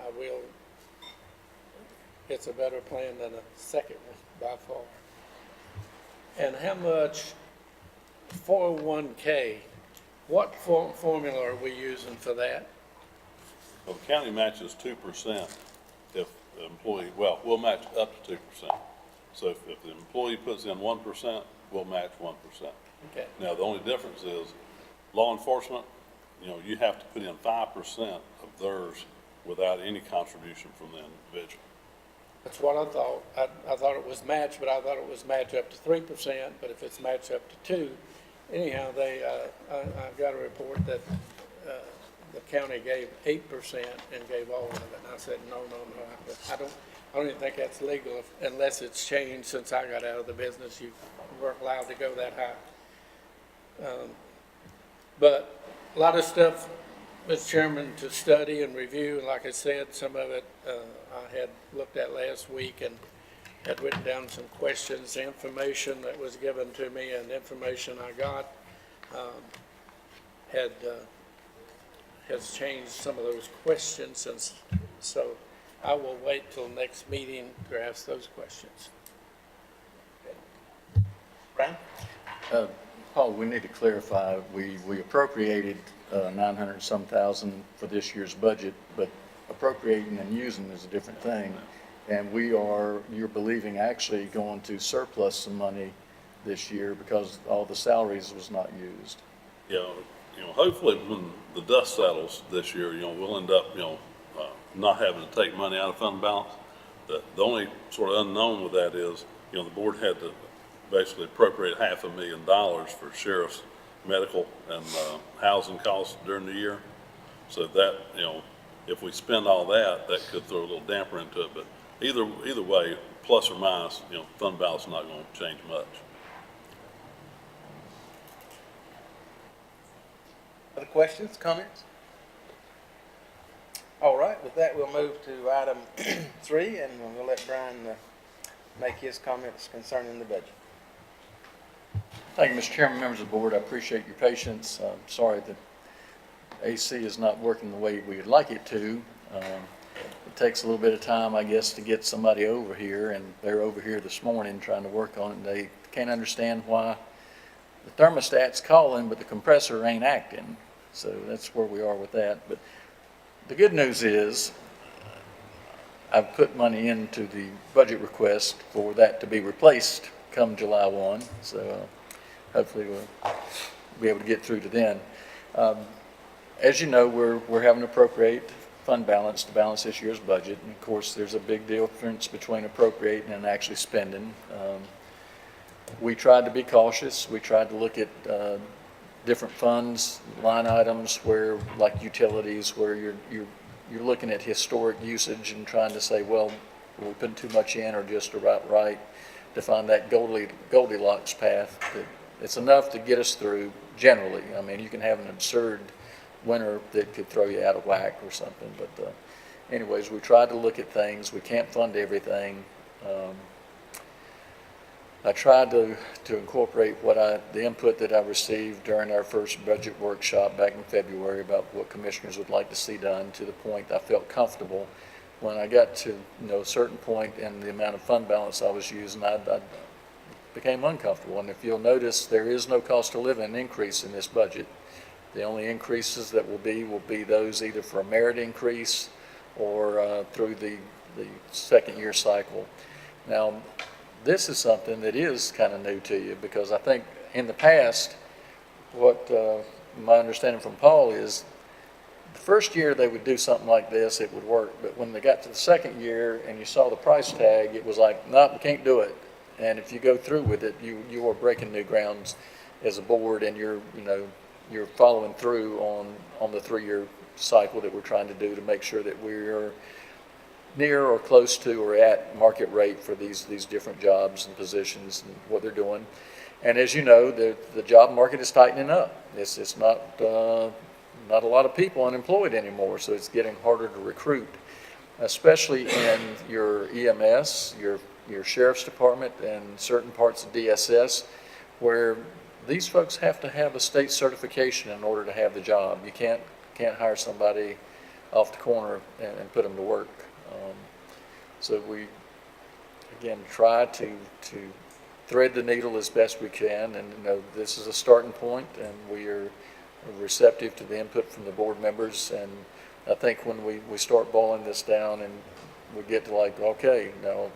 E: I will, it's a better plan than a second one by far. And how much 401K, what formula are we using for that?
C: Well, the county matches 2% if the employee, well, we'll match up to 2%. So if the employee puts in 1%, we'll match 1%.
E: Okay.
C: Now, the only difference is law enforcement, you have to put in 5% of theirs without any contribution from the individual.
E: That's what I thought. I thought it was matched, but I thought it was matched up to 3%, but if it's matched up to 2%, anyhow, I got a report that the county gave 8% and gave all of it, and I said, no, I don't even think that's legal unless it's changed since I got out of the business. You weren't allowed to go that high. But a lot of stuff, Mr. Chairman, to study and review, and like I said, some of it I had looked at last week and had written down some questions, information that was given to me and information I got has changed some of those questions, and so I will wait till next meeting to ask those questions.
A: Brian?
K: Paul, we need to clarify, we appropriated 900 and some thousand for this year's budget, but appropriating and using is a different thing. And you're believing actually going to surplus some money this year because all the salaries was not used.
C: Hopefully when the dust settles this year, we'll end up, not having to take money out of fund balance. The only sort of unknown with that is, the board had to basically appropriate $500,000 for sheriff's medical and housing costs during the year. So that, if we spend all that, that could throw a little damper into it. But either way, plus or minus, fund balance is not going to change much.
A: Other questions, comments? All right, with that, we'll move to item 3, and we'll let Brian make his comments concerning the budget.
K: Thank you, Mr. Chairman, members of the board. I appreciate your patience. I'm sorry that AC is not working the way we would like it to. It takes a little bit of time, I guess, to get somebody over here, and they're over here this morning trying to work on it. They can't understand why the thermostat's calling, but the compressor ain't acting. So that's where we are with that. But the good news is I've put money into the budget request for that to be replaced come July 1. So hopefully we'll be able to get through to then. As you know, we're having to appropriate fund balance to balance this year's budget. And of course, there's a big difference between appropriating and actually spending. We tried to be cautious. We tried to look at different funds, line items where, like utilities, where you're looking at historic usage and trying to say, well, are we putting too much in or just about right? to find that Goldilocks path. It's enough to get us through generally. I mean, you can have an absurd winter that could throw you out of whack or something, but anyways, we tried to look at things. We can't fund everything. I tried to incorporate the input that I received during our first budget workshop back in February about what commissioners would like to see done, to the point I felt comfortable. When I got to a certain point in the amount of fund balance I was using, I became uncomfortable. And if you'll notice, there is no cost of living increase in this budget. The only increases that will be those either for a merit increase or through the second year cycle. Now, this is something that is kind of new to you, because I think in the past, what my understanding from Paul is, the first year they would do something like this, it would work. But when they got to the second year and you saw the price tag, it was like, no, we can't do it. And if you go through with it, you are breaking new grounds as a board, and you're following through on the 3-year cycle that we're trying to do to make sure that we're near or close to or at market rate for these different jobs and positions and what they're doing. And as you know, the job market is tightening up. It's not a lot of people unemployed anymore, so it's getting harder to recruit, especially in your EMS, your sheriff's department, and certain parts of DSS, where these folks have to have a state certification in order to have the job. You can't hire somebody off the corner and put them to work. So we, again, try to thread the needle as best we can, and this is a starting point, and we are receptive to the input from the board members. And I think when we start boiling this down and we get to like, okay, now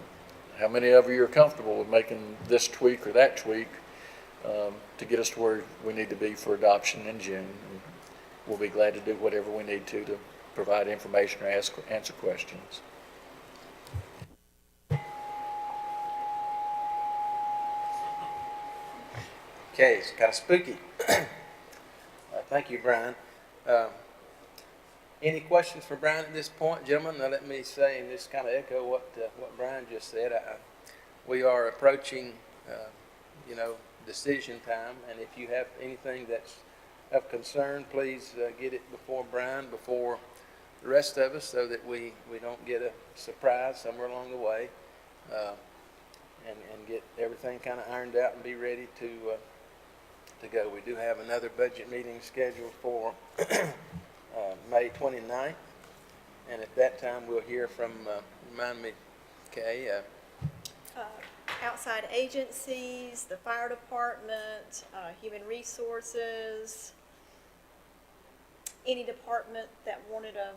K: how many of you are comfortable with making this tweak or that tweak to get us to where we need to be for adoption in June? And we'll be glad to do whatever we need to provide information or answer questions.
A: Okay, it's kind of spooky. Thank you, Brian. Any questions for Brian at this point, gentlemen? Now let me say, and just kind of echo what Brian just said. We are approaching, decision time, and if you have anything that's of concern, please get it before Brian, before the rest of us, so that we don't get a surprise somewhere along the way, and get everything kind of ironed out and be ready to go. We do have another budget meeting scheduled for May 29th, and at that time we'll hear from, remind me, Kay,
I: Outside agencies, the fire department, human resources, any department that wanted a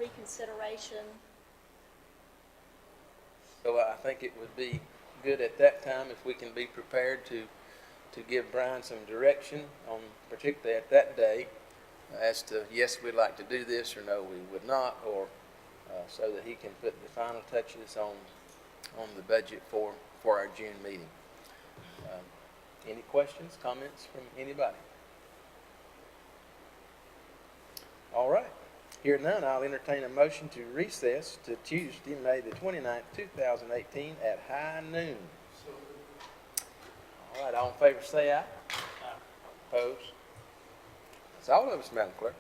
I: reconsideration.
A: So I think it would be good at that time if we can be prepared to give Brian some direction on, particularly at that day, as to, yes, we'd like to do this, or no, we would not, or so that he can put the final touches on the budget for our June meeting. Any questions, comments from anybody? All right. Here none, I'll entertain a motion to recess to Tuesday, May the 29th, 2018 at high noon. All right, all in favor say aye. Aye. Opposed? That's all of us, Madam Clerk.